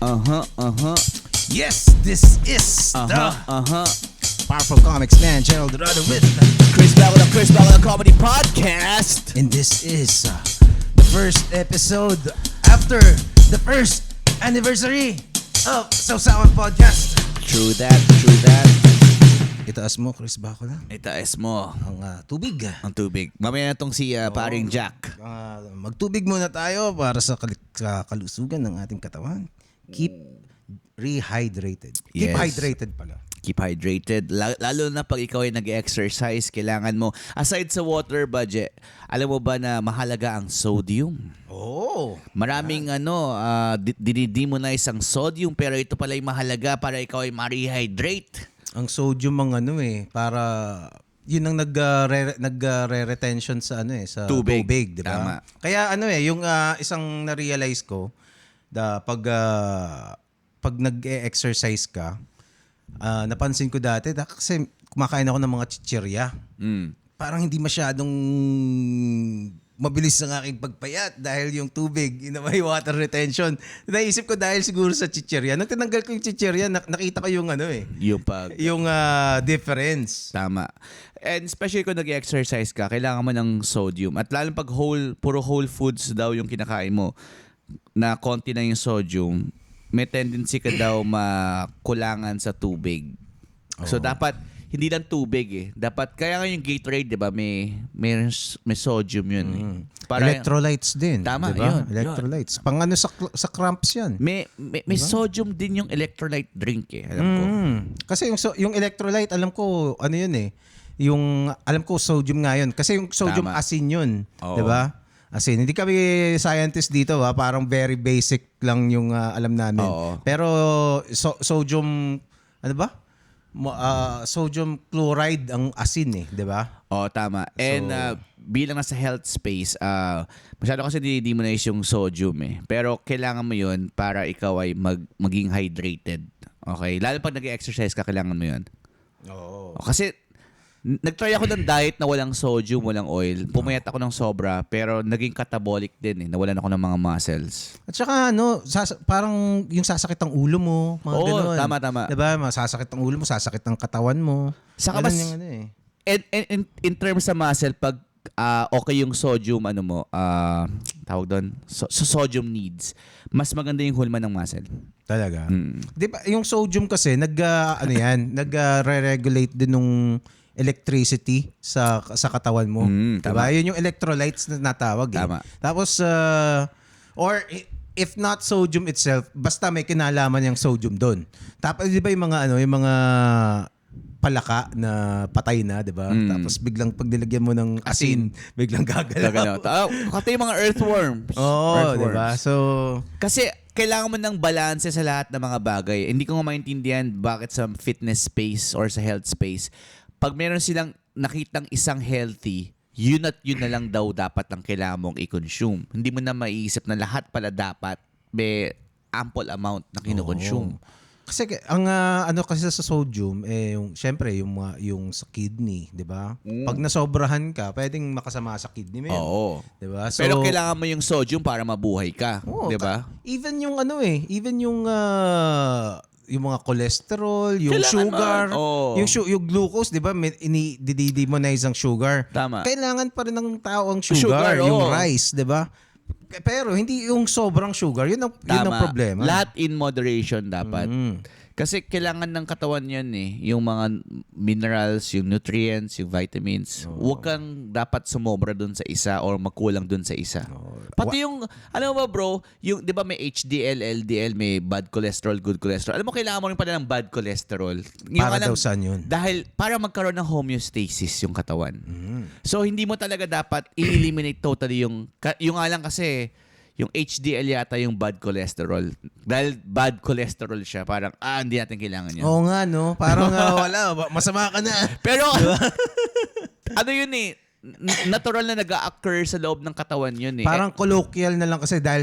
Yes, this is the Powerful Comics Man, Gerald Dorado with Chris Bacala Comedy Podcast. and this is the first episode after the first anniversary of Sausawan Podcast. True that. Itaas mo, Chris Bacala, Itaas mo ang tubig. ang tubig. Mamaya na tong si paring Jack. Magtubig muna tayo para sa kalusugan ng ating katawan. Keep rehydrated. Keep Yes. hydrated pala. Keep hydrated. Lalo na pag ikaw ay nag-exercise, kailangan mo, aside sa water budget, alam mo ba na mahalaga ang sodium? Oh. Maraming dinidemonize ang sodium, pero ito pala ay mahalaga para ikaw ay ma-rehydrate. Ang sodium ang para yun ang nagre-retention sa sa Tubig. di ba? Tama. Kaya yung isang na-realize ko pag nag-exercise ka, napansin ko dati kasi kumakain ako ng mga chichirya. Parang hindi masyadong mabilis ang aking pagpayat dahil yung tubig, may water retention. Naisip ko dahil siguro sa chichirya. Nung tinanggal ko yung chichirya, nakita ko yung yung difference. Tama. And especially kung nag-exercise ka, kailangan mo ng sodium. At lalo pag puro whole foods daw yung kinakain mo, na konti na yung sodium, may tendency ka daw makulangan sa tubig. So dapat hindi lang tubig eh. Dapat kaya nga yung Gatorade, 'di ba? May sodium 'yun eh. Para electrolytes din, tama, 'di ba? yun. Electrolytes. Pang sa cramps 'yan. May sodium din yung electrolyte drink eh, alam ko. Kasi yung electrolyte, alam ko yun eh. Alam ko sodium nga yun. Kasi yung sodium Tama. asin yun, Oo. 'di ba? Asin. Hindi kami scientist dito, parang very basic lang yung alam namin. Oo. Pero sodium sodium chloride ang asin eh, 'di ba? Oh, tama. And bilang nasa health space, masyado kasi dinidemonize yung sodium eh. Pero kailangan mo 'yun para ikaw ay maging hydrated. Okay? Lalo pag nag-exercise ka, kailangan mo 'yun. Oo. Kasi nag-try ako ng diet na walang sodium, walang oil. Pumayat ako ng sobra, pero naging catabolic din eh. Nawalan ako ng mga muscles. At saka parang yung sasakit ang ulo mo, mga Oo, ganun. tama. 'Di ba? Masasakit ang ulo mo, sasakit ang katawan mo. Saka Ganun mas- yung And in terms sa muscle, pag okay yung sodium, tawag doon, sodium needs, mas maganda yung hulma ng muscle. Talaga. Di ba, yung sodium kasi nag-re-regulate din nung electricity sa katawan mo. Diba? Tama. Yun yung electrolytes na natawag eh. Tama. Tapos if not sodium itself, basta may kinalaman yung sodium doon. Tapos di ba yung mga palaka na patay na, di ba? Tapos biglang pag nilagyan mo ng asin, biglang gagalaw. Kasi yung mga earthworms. Oo, di ba? So, Kasi kailangan mo ng balanse sa lahat ng mga bagay. Hindi ko nga maintindihan bakit sa fitness space or sa health space, pag meron silang nakitang isang healthy, yun na lang daw dapat ang kailangan mong i-consume. Hindi mo na maiisip na lahat pala dapat may ample amount na kino-consume. kasi ang kasi sa sodium syempre yung sa kidney, 'di ba? Pag nasobrahan ka, pwedeng makasama sa kidney mo. Oo. 'Di ba? So, Pero kailangan mo yung sodium para mabuhay ka, oo, 'di ba? Even yung yung mga cholesterol, yung Kailangan sugar, man. Oo. yung glucose, 'di ba? Dinidemonize ang sugar. Tama. Kailangan pa rin ng tao ang Sugar, yung oo. rice, 'di ba? Pero hindi yung sobrang sugar. Yun ang problema. Lahat in moderation dapat. Kasi kailangan ng katawan yan eh. Yung mga minerals, yung nutrients, yung vitamins. Huwag kang dapat sumobra dun sa isa or magkulang dun sa isa. Pati yung, alam mo ba bro, yung, di ba may HDL, LDL, may bad cholesterol, good cholesterol. Alam mo, kailangan mo rin pala ng bad cholesterol. Para daw saan yun? Dahil para magkaroon ng homeostasis yung katawan. So, hindi mo talaga dapat i-eliminate totally yung nga lang kasi, yung HDL yata yung bad cholesterol. Dahil bad cholesterol siya, parang, hindi natin kailangan yun. Oo nga, no? Parang wala, masama ka na. Pero, ano yun eh, natural na nag-a-occur sa loob ng katawan yun eh. Parang colloquial na lang kasi dahil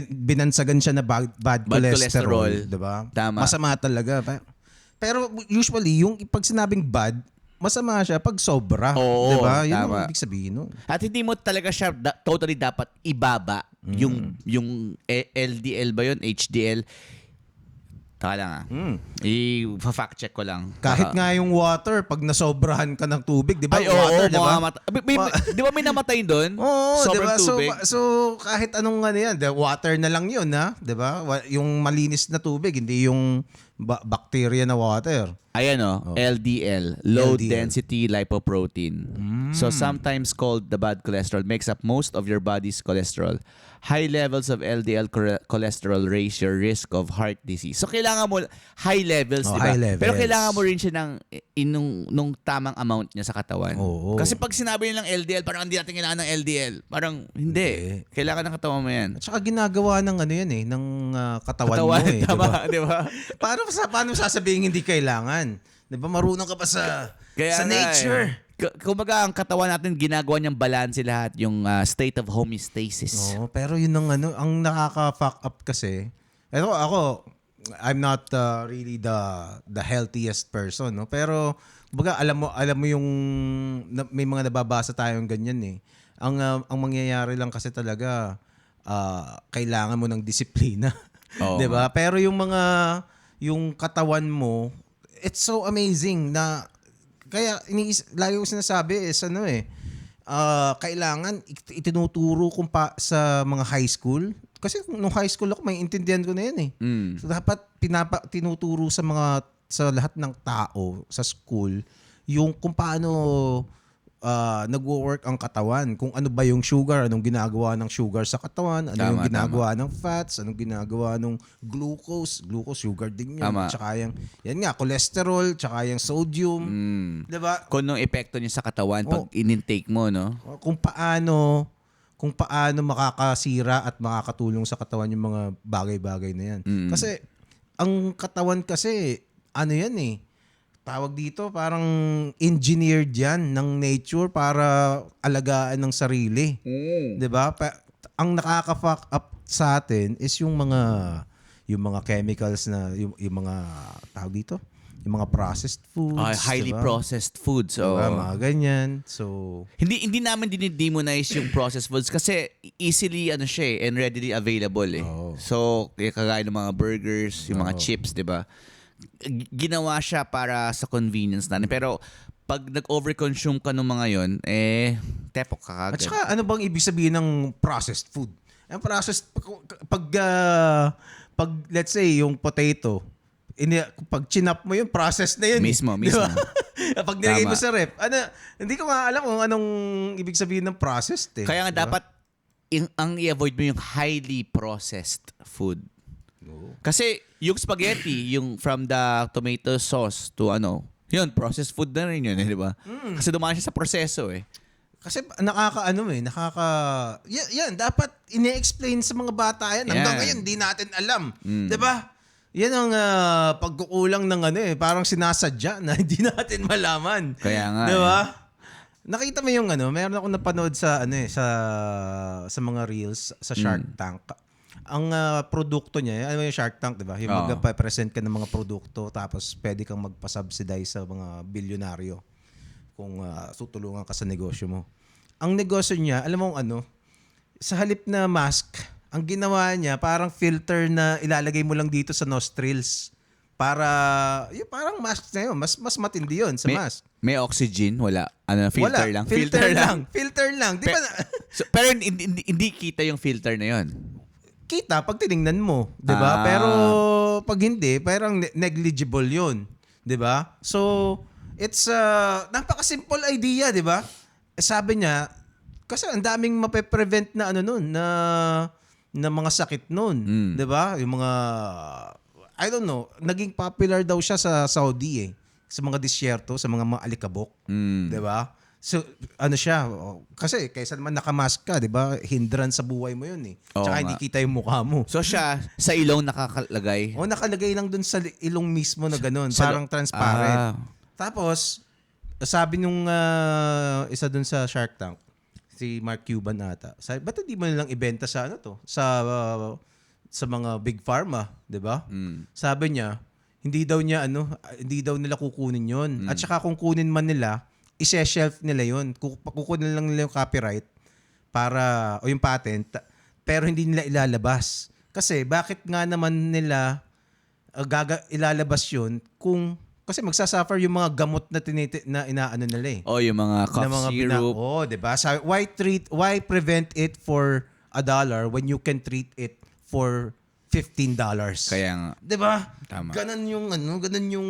binansagan siya na bad cholesterol. Diba? Tama. Masama talaga. Pero usually, yung pag sinabing bad, masama siya pag sobra. Oo, diba? Yun tama. ang ibig sabihin nun. At hindi mo talaga siya totally dapat ibaba yung LDL ba yun, HDL. Taka lang I-fact check ko lang. Kahit nga yung water, pag nasobrahan ka ng tubig, di ba? Ay, Water, di ba? Di ba may namatay doon? Oo, di Sobrang ba? So, tubig. so, kahit anong ano yan, the water na lang yun, ha? Di ba? Yung malinis na tubig, hindi yung bacteria na water. Ayan LDL, low LDL. density lipoprotein. So sometimes called the bad cholesterol, makes up most of your body's cholesterol. High levels of LDL cholesterol raise your risk of heart disease. So kailangan mo high levels, di ba? High levels. Pero kailangan mo rin siya nung tamang amount niya sa katawan. Oo. Kasi pag sinabi nilang LDL, parang hindi natin kailangan ng LDL. Parang hindi. Kailangan ng katawan mo yan. At saka ginagawa ng ano yan eh, ng katawan mo eh. Tama, Di ba? di ba? Paano sasabihin hindi kailangan? Di ba marunong ka pa sa Kaya nature? Kumbaga, ang katawan natin, ginagawa niyang balance lahat, yung state of homeostasis. Oo, pero yun ang nakaka-fuck up kasi. Ako, I'm not really the healthiest person, no? Pero kumbaga alam mo yung may mga nababasa tayong ganyan eh. Ang mangyayari lang kasi talaga kailangan mo ng disiplina. Oo. 'Di ba? Pero yung katawan mo, it's so amazing na kaya lagi ko sinasabi is kailangan itinuturo kung sa mga high school. Kasi nung high school ako, may intindihan ko na yan eh. So dapat tinuturo sa lahat ng tao sa school yung kung paano nagwo-work ang katawan. Kung ano ba yung sugar, anong ginagawa ng sugar sa katawan, yung ginagawa ng fats, anong ginagawa ng glucose, sugar din yun. Tama. Tsaka yan nga, cholesterol, tsaka yung sodium. Diba? Kung nung epekto niya sa katawan pag in-intake mo, no? Kung paano makakasira at makakatulong sa katawan yung mga bagay-bagay na yan. Kasi, ang katawan kasi, ano yan eh, tawag dito, parang engineered yan ng nature para alagaan ng sarili. 'Di ba? Ang nakaka-fuck up sa atin is yung mga chemicals na yung mga tawag dito, yung mga processed foods, Highly diba? processed foods. Diba? Mga ganyan. So, hindi namin dinidemonize yung processed foods kasi easily siya and readily available eh. So, kagaya ng mga burgers, yung mga chips, 'di ba? Ginawa siya para sa convenience natin. Pero pag nag-overconsume ka ng mga yon, tepok ka kagad. at saka ano bang ibig sabihin ng processed food? Ang processed pag let's say yung potato, pag chinap mo yun, processed na yun. Mismo. Diba? Pag nilagay mo Tama. sa ref, hindi ko nga alam kung anong ibig sabihin ng processed eh. Kaya nga Diba? dapat ang i-avoid mo yung highly processed food. Kasi yung spaghetti, yung from the tomato sauce to yun, processed food na rin yun, di ba? Kasi dumaan siya sa proseso eh. Kasi yan, dapat ine-explain sa mga bata yan. Hanggang ngayon, di natin alam. Diba? Yan ang pagkukulang ng parang sinasadya na hindi natin malaman. Kaya nga diba? Nakita mo yung meron akong napanood sa sa mga reels sa Shark Tank. Ang produkto niya, yung Shark Tank, diba? Yung magpa-present ka ng mga produkto tapos pwede kang magpa-subsidize sa mga bilyonaryo kung tutulungan ka sa negosyo mo. Ang negosyo niya, alam mo sa halip na mask, ang ginawa niya parang filter na ilalagay mo lang dito sa nostrils para yung parang mask na yun. Mas matindi yun sa mask. May oxygen? Wala. Filter Wala. lang? Filter lang. Di ba? Pero hindi kita yung filter na yun. Kita pag tiningnan mo, 'di ba? Pero pag hindi, parang negligible 'yun, 'di ba? So, it's napaka-simple idea, 'di ba? Sabi niya, kasi ang daming mape-prevent na na mga sakit noon, 'di ba? Yung mga I don't know, naging popular daw siya sa Saudi sa mga disyerto, sa mga alikabok, 'di ba? So, siya, kasi kaysa naman nakamask ka, di ba? Hindrance sa buhay mo yun eh. Tsaka hindi kita yung mukha mo. So siya, sa ilong nakakalagay? Nakalagay lang dun sa ilong mismo na ganun. Parang transparent. Tapos, sabi nung isa dun sa Shark Tank, si Mark Cuban ata, sabi, ba't hindi mo nilang ibenta sa sa mga big pharma, di ba? Sabi niya, hindi daw nila kukunin yun. At saka kung kunin man nila, i-shelf nila yun. Kukunin lang nila yung copyright o yung patent, pero hindi nila ilalabas. Kasi bakit nga naman nila ilalabas yun kung kasi magsasuffer yung mga gamot na na inaano nila eh. Yung mga cough syrup. Di ba? Why prevent it for $1 when you can treat it for $15? Kaya nga. Di ba? Tama. Ganun yung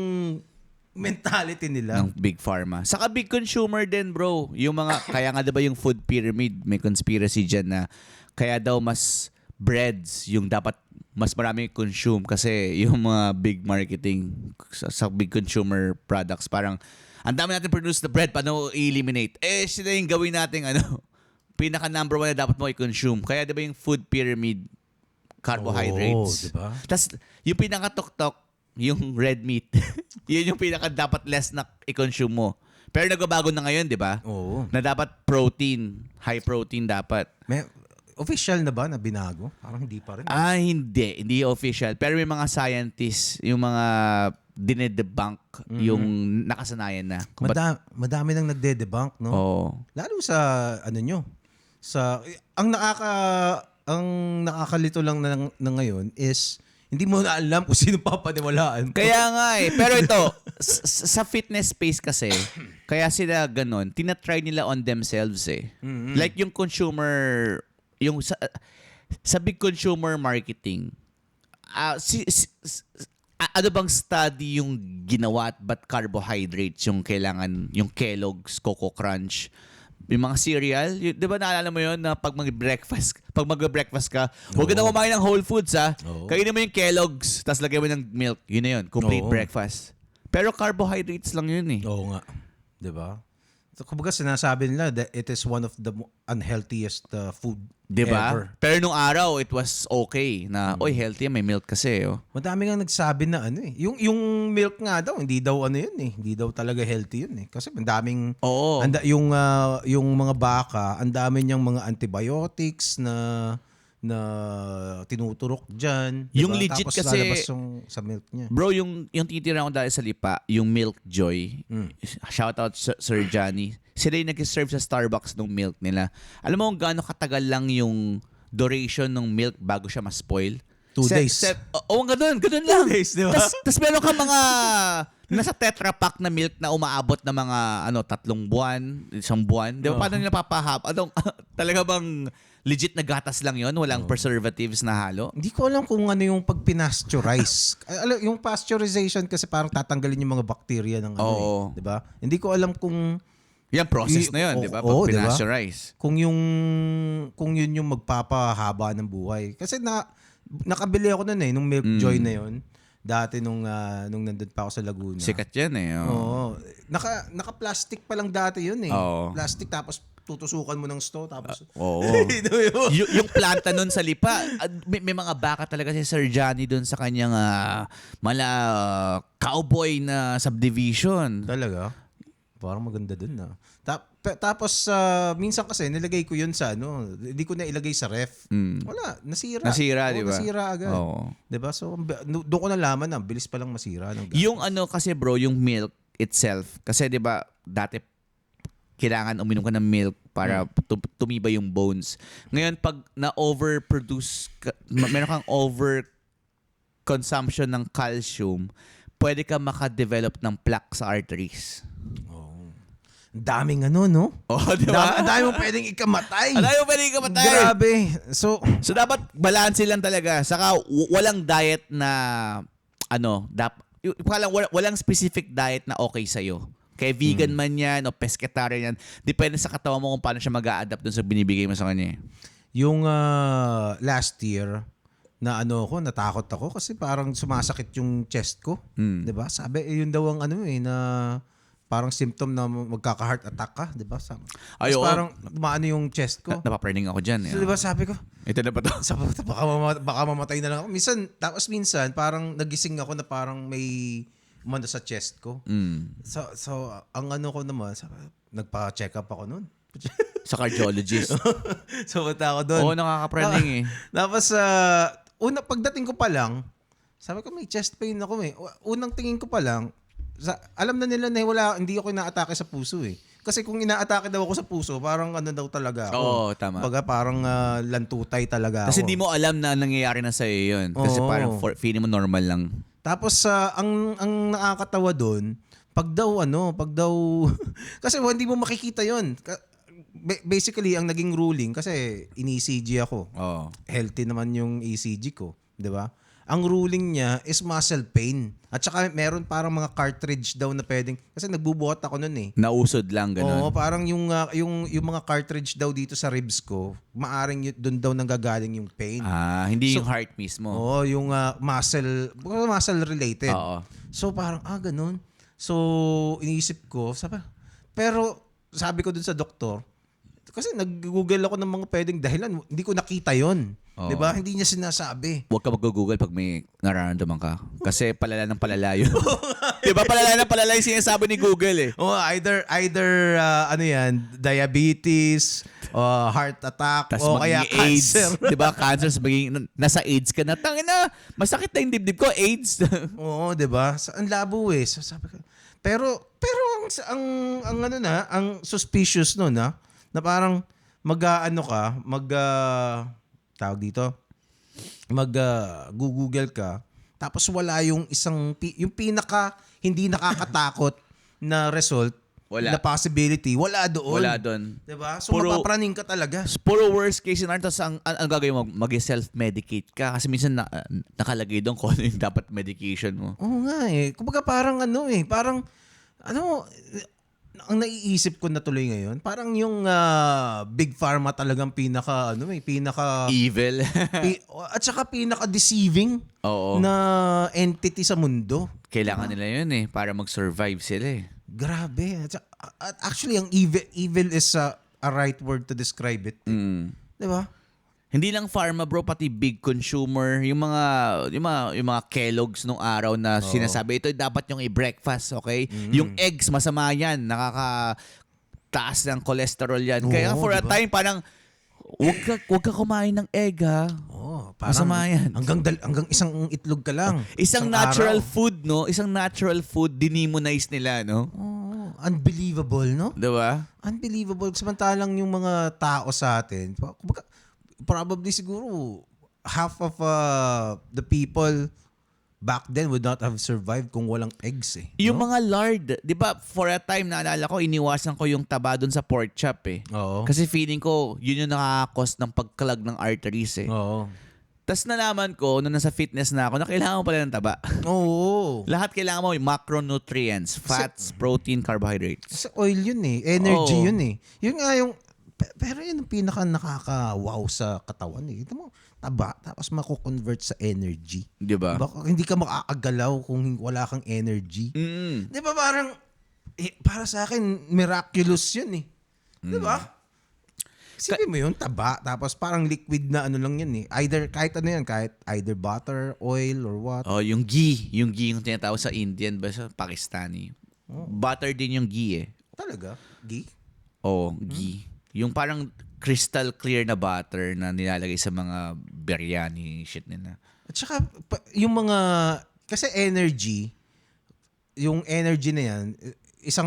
mentality nila. Ng big pharma. Saka big consumer din, bro. Yung mga, kaya nga diba yung food pyramid, may conspiracy dyan na kaya daw mas breads yung dapat mas marami consume kasi yung mga big marketing sa big consumer products, parang ang dami natin produce na bread, paano i-eliminate? Sila yung gawin natin pinaka number 1 na dapat mo i-consume. Kaya diba yung food pyramid, carbohydrates. Diba? Tapos yung pinaka-tok-tok, yung red meat. Yun yung pinaka dapat less na i-consume mo. Pero nagbabago na ngayon, di ba? Oo. Na dapat protein, high protein dapat. May official na ba na binago? Parang hindi pa rin. Hindi. Hindi official. Pero may mga scientists, yung mga dinedebunk yung nakasanayan na. Madami nang nagde-debunk, no? Oo. Lalo sa ang nakakalito lang na ngayon is hindi mo na alam kung sino papaniwalaan. Kaya nga Pero ito, sa fitness space kasi, kaya sila ganon, tinatry nila on themselves Mm-hmm. Like yung consumer, yung sa big consumer marketing, ano bang study yung ginawa at ba't carbohydrates yung kailangan, yung Kellogg's, Coco Crunch, yung mga cereal, di ba naalala mo yun na pag mag-breakfast ka, huwag ka na kumain ng Whole Foods kainin mo yung Kellogg's, tapos lagay mo ng milk, yun na yun, complete breakfast. Pero carbohydrates lang yun Oo nga. Di ba? So, kumbaga sinasabi nila that it is one of the unhealthiest food diba? ever. Pero nung araw, it was okay na, healthy, may milk kasi. Madami nga nagsabi na yung milk nga daw, hindi daw hindi daw talaga healthy yun Kasi madaming, yung mga baka, ang dami niyang mga antibiotics na tinuturok dyan. Diba? Yung legit tapos kasi, lalabas sa milk niya. Bro, yung titira ko dahil sa Lipa, yung Milk Joy, shout out Sir Johnny, sila yung nag-serve sa Starbucks ng milk nila. Alam mo kung gaano katagal lang yung duration ng milk bago siya ma-spoil? 2 days. Ganun lang. 2 days, di ba? Tapos meron ka mga nasa Tetra Pak na milk na umaabot na mga 3 buwan, 1 buwan. Di ba? Paano nila papahap? Talaga bang legit na gatas lang yon, walang preservatives na halo? Hindi ko alam kung ano yung pag-pinasteurize. Yung pasteurization kasi parang tatanggalin yung mga bacteria ng di ba? Hindi ko alam kung yung process na yun, di ba? Pag pinasteurize. Kung yun yung magpapahaba ng buhay. Kasi nakabili ako nun nung Milk Joy na yun. Dati nung nandun pa ako sa Laguna. Sikat yan Oo. Naka-plastic pa lang dati yun Oo. Plastic tapos tutusukan mo ng straw tapos yung planta nun sa Lipa, may mga baka talaga si Sir Johnny dun sa kanyang cowboy na subdivision. Talaga? Parang maganda dun tapos minsan kasi nilagay ko yun sa hindi ko na ilagay sa ref. Wala, nasira. Di ba? Nasira agad. Oo. Di ba? So doon ko nalaman na bilis pa lang masira ng gatas. Yung kasi bro, yung milk itself, kasi di ba dati kailangan uminom ka ng milk para tumibay yung bones. Ngayon, pag na-overproduce, meron kang over-consumption ng calcium, pwede ka maka-develop ng plaque sa arteries. Daming no? Di ba? Ang dami mo pwedeng ikamatay. Grabe. So dapat balance lang talaga. Saka walang diet na walang specific diet na okay sa'yo. Kaya vegan man yan o pescatarian yan, depende sa katawan mo kung paano siya mag-a-adapt dun sa binibigay mo sa kanya. Yung last year, na natakot ako kasi parang sumasakit yung chest ko. 'Di ba? Sabi yun daw ang na parang symptom na magkaka-heart attack ka, 'di ba? Parang dumaano yung chest ko. Napapraning ako diyan. So, 'di ba sabi ko, ito na ba to? Baka mamatay na lang ako. Minsan parang nagising ako na parang may umano sa chest ko. So ang ko naman, nagpa-check up ako noon. Sa cardiologist. So punta ako doon. Oo, nakakapraning Tapos pagdating ko pa lang, sabi ko may chest pain ako Unang tingin ko pa lang, alam na nila na hindi ako inaatake sa puso Kasi kung inaatake daw ako sa puso, parang daw talaga ako. Oo, tama. Baga parang lantutay talaga Kasi ako. hindi mo alam na nangyayari na sa'yo yun. Kasi parang feeling mo normal lang. Tapos ang nakakatawa doon, pag daw kasi hindi mo makikita 'yon. Basically ang naging ruling kasi in-ECG ako. Oo. Healthy naman yung ECG ko, 'di ba? Ang ruling niya is muscle pain. At saka meron parang mga cartridge daw na pwedeng kasi nagbubuhat ako noon eh. Nausod lang, ganun. Oo, parang yung mga cartridge daw dito sa ribs ko, maaring doon daw nanggagaling yung pain. Hindi yung heart mismo. Oo, yung muscle related. Oo. So parang ganun. So iniisip ko, pero sabi ko dun sa doktor, kasi nag-google ako ng mga pwedeng dahilan, hindi ko nakita 'yon. Oo. 'Di ba? Hindi niya sinasabi. Huwag ka mag-google pag may nararamdaman ka. Kasi palala ng palala yun. Diba palala ng palala yung sinasabi ni Google eh. Oh, either diabetes, heart attack, Tas o kaya magiging AIDS. cancer. Diba? Cancer, nasa AIDS ka na. Tangina, masakit na yung dibdib ko, AIDS. Oo, 'di ba? Ang labo eh. So, sabi ko, pero ang suspicious no na parang tawag dito, Google ka, tapos wala yung yung pinaka hindi nakakatakot na result, Wala. na possibility, wala doon. Wala doon. 'Di ba? So Puro- mapapraning ka talaga. Puro worst case scenario. Tapos ang gagawin mo, mag-self-medicate ka. Kasi minsan nakalagay doon kung ano yung dapat medication mo. Oo nga eh. Kumbaga parang ang naiisip ko na tuloy ngayon, parang yung Big Pharma talagang pinaka Evil. at saka pinaka deceiving Oo. na entity sa mundo. Kailangan nila yun eh. Para mag-survive sila eh. Grabe. At actually ang evil is a right word to describe it. Mm. 'Di ba? Hindi lang pharma bro, pati big consumer, yung mga Kellogg's nung araw na sinasabi, ito dapat yung i-breakfast, okay? Yung eggs, masama yan, nakakataas ng cholesterol yan. Kaya for a diba? time, parang, wag ka kumain ng egg ha. Parang Masama yan. hanggang isang itlog ka lang. Isang natural araw. food, no? Isang natural food, dinimonize nila, no? Unbelievable, no? Diba? Unbelievable. Samantalang yung mga tao sa atin, kumbaga, probably siguro half of the people back then would not have survived kung walang eggs eh. Yung no? mga lard, di ba, for a time, naalala ko, iniwasan ko yung taba dun sa pork chop eh. Oo. Kasi feeling ko, yun yung nakakakos ng pagkalag ng arteries eh. Oo. Tapos nalaman ko, nung nasa fitness na ako, na kailangan mo pala ng taba. Oo. Lahat kailangan mo yung macronutrients, fats, protein, carbohydrates. Sa oil yun eh. Energy Oo. yun eh. Yun nga yung, pero yun ang pinaka nakaka-wow sa katawan eh. Ito mo, taba, tapos mako-convert sa energy. Di ba? Baka hindi ka makakagalaw kung wala kang energy. Mm. Di ba parang, para sa akin, miraculous yun eh. Di ba? Isipin mo yun, taba, tapos parang liquid na ano lang yan eh. Kahit ano yan, kahit either butter, oil, or what. Oh, yung ghee. Yung ghee yung tinatawag sa Indian ba sa Pakistani. Butter din yung ghee eh. Talaga? Ghee? Oh, ghee. Yung parang crystal clear na butter na nilalagay sa mga biryani shit nila. At saka, yung mga, kasi yung energy na yan, isang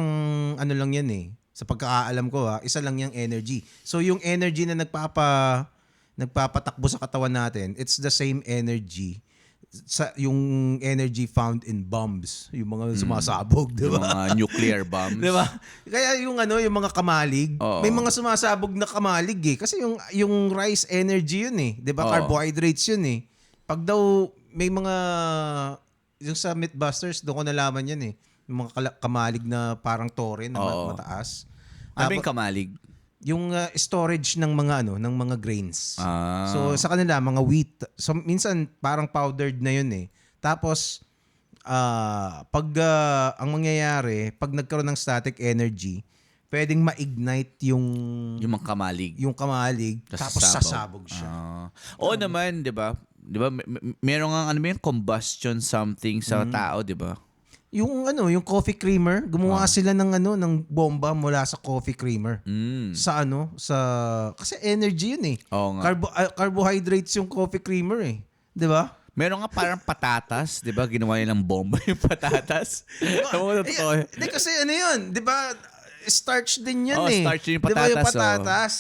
ano lang yan eh. Sa pagkakaalam ko isa lang yung energy. So yung energy na nagpapatakbo sa katawan natin, it's the same energy yung energy found in bombs, yung mga sumasabog, di Yung ba? mga nuclear bombs. Di ba? Kaya yung mga kamalig, Oo. may mga sumasabog na kamalig eh. Kasi yung rice energy yun eh. Di ba? Oo. Carbohydrates yun eh. Pag daw may mga, yung sa Mythbusters, doon ko nalaman yan eh. Yung mga kamalig na parang tore na Oo. mataas. Ano yung kamalig? Yung storage ng mga grains. Ah. So sa kanila mga wheat. So minsan parang powdered na yun eh. Tapos pag ang mangyayari, pag nagkaroon ng static energy, pwedeng ma-ignite yung Yung mga kamalig. kamalig tapos sasabog siya. Oo naman, 'di ba? 'Di ba meron nga combustion something sa tao, 'di ba? Yung coffee creamer, gumawa sila ng bomba mula sa coffee creamer. Kasi energy yun eh. Oo nga. Carbohydrates yung coffee creamer eh. 'Di ba? Meron nga parang patatas, 'di ba? Ginawa nilang bomba yung patatas. Hindi kasi yun, 'di ba? Starch din yun eh. Starch yung 'Di ba yung patatas. patatas?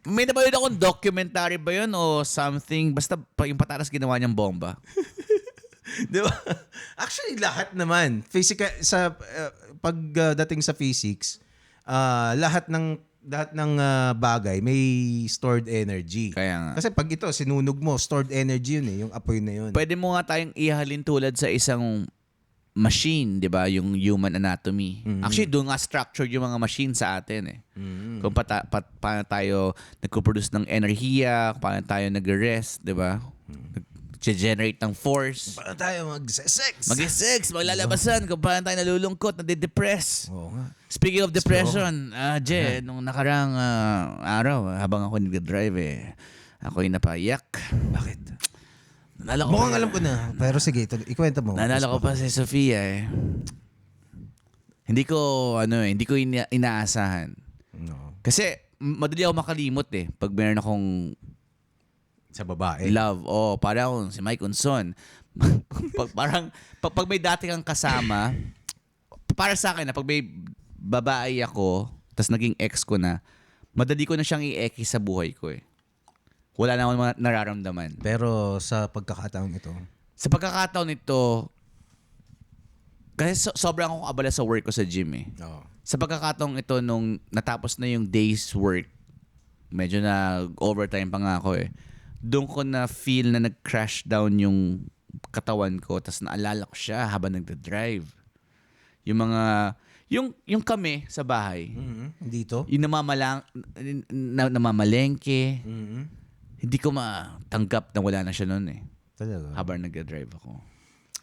May napanood akong documentary ba yun o something? Basta yung patatas ginawa niyang bomba. Di ba? Actually, lahat naman. Physical, pagdating sa physics, lahat ng bagay may stored energy. Kaya nga. Kasi pag ito, sinunog mo, stored energy yun yung apoy na yun. Pwede mo nga tayong ihalin tulad sa isang machine, di ba? Yung human anatomy. Actually, doon nga structured yung mga machine sa atin eh. Kung paano tayo nagpo-produce ng enerhiya, paano tayo nag-rest, di ba? Nag-generate ng force. Paano tayo mag-sex? Mag-sex, maglalabasan, kung paano tayo nalulungkot, nade-depress. Oo nga. Speaking of depression, Je, nung nakarang araw, habang ako nag-drive ako'y napaiyak. Bakit? Nalala ko Mukhang alam ko na. Pero sige, ikwento mo. Naalala ko pa si Sofia. Hindi ko inaasahan. No. Kasi madali ako makalimot pag meron akong Sa babae. love. Para akong si Mike Unson. pag may dati kang kasama, para sa akin pag may babae ako, tas naging ex ko na, madali ko na siyang i-eki sa buhay ko Wala na akong nararamdaman. Pero sa pagkakataong ito, Sa pagkakataon nito, kasi sobrang akong abala sa work ko sa gym Oo. Sa pagkakataong ito, nung natapos na yung day's work, medyo na overtime pa nga ako doon ko na feel na nag-crash down yung katawan ko, tapos naalala ko siya habang nagda-drive. Yung mga, yung kami sa bahay, Dito? yung namamalengke, hindi ko matanggap na wala na siya noon Talaga? habang nagda-drive ako.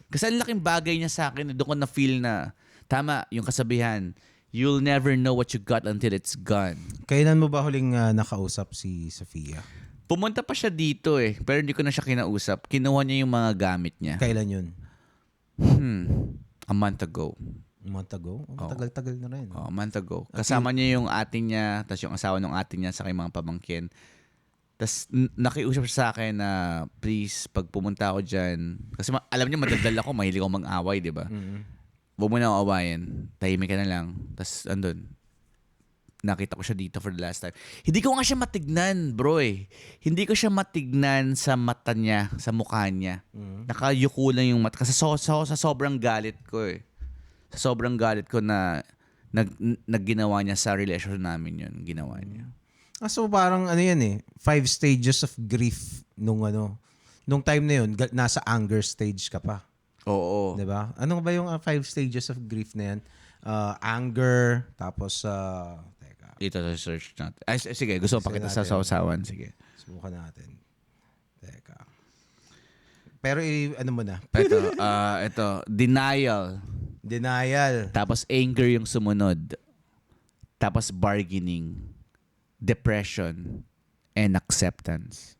Kasi ang laking bagay niya sa akin, doon ko na feel na, tama, yung kasabihan, you'll never know what you got until it's gone. Kailan mo ba huling nakausap si Sofia? Pumunta pa siya dito pero hindi ko na siya kinausap. Kinuha niya yung mga gamit niya. Kailan yun? A month ago. A month ago? Tagal-tagal na rin. A month ago. Kasama niya yung atin niya, tapos yung asawa ng atin niya, sa mga pamangkin. Tapos nakiusap siya sa akin na please, pag pumunta ako dyan, kasi alam niya madaldal ako, mahilig ako mag-away, di ba? Huwag mo na ako awayin. Tahimik ka na lang. Tapos andun. Nakita ko siya dito for the last time. Hindi ko nga siya matignan, bro Hindi ko siya matignan sa mata niya, sa mukha niya. Nakayuko lang yung mata. Kasi sa sobrang galit ko Sa sobrang galit ko na nagginawa niya sa relasyon namin yun. Ginawa niya. So parang 5 stages of grief nung time na yun, nasa anger stage ka pa. Oo. 'Di ba? Ano ba yung 5 stages of grief na yan? Anger, tapos teka. Ito sa search natin. Ay, sige, gusto ko pakita sa sausawan. Sige. Subukan natin. Teka. Pero ano mo na? Ito, denial. Denial. Tapos anger yung sumunod. Tapos bargaining. Depression. And acceptance.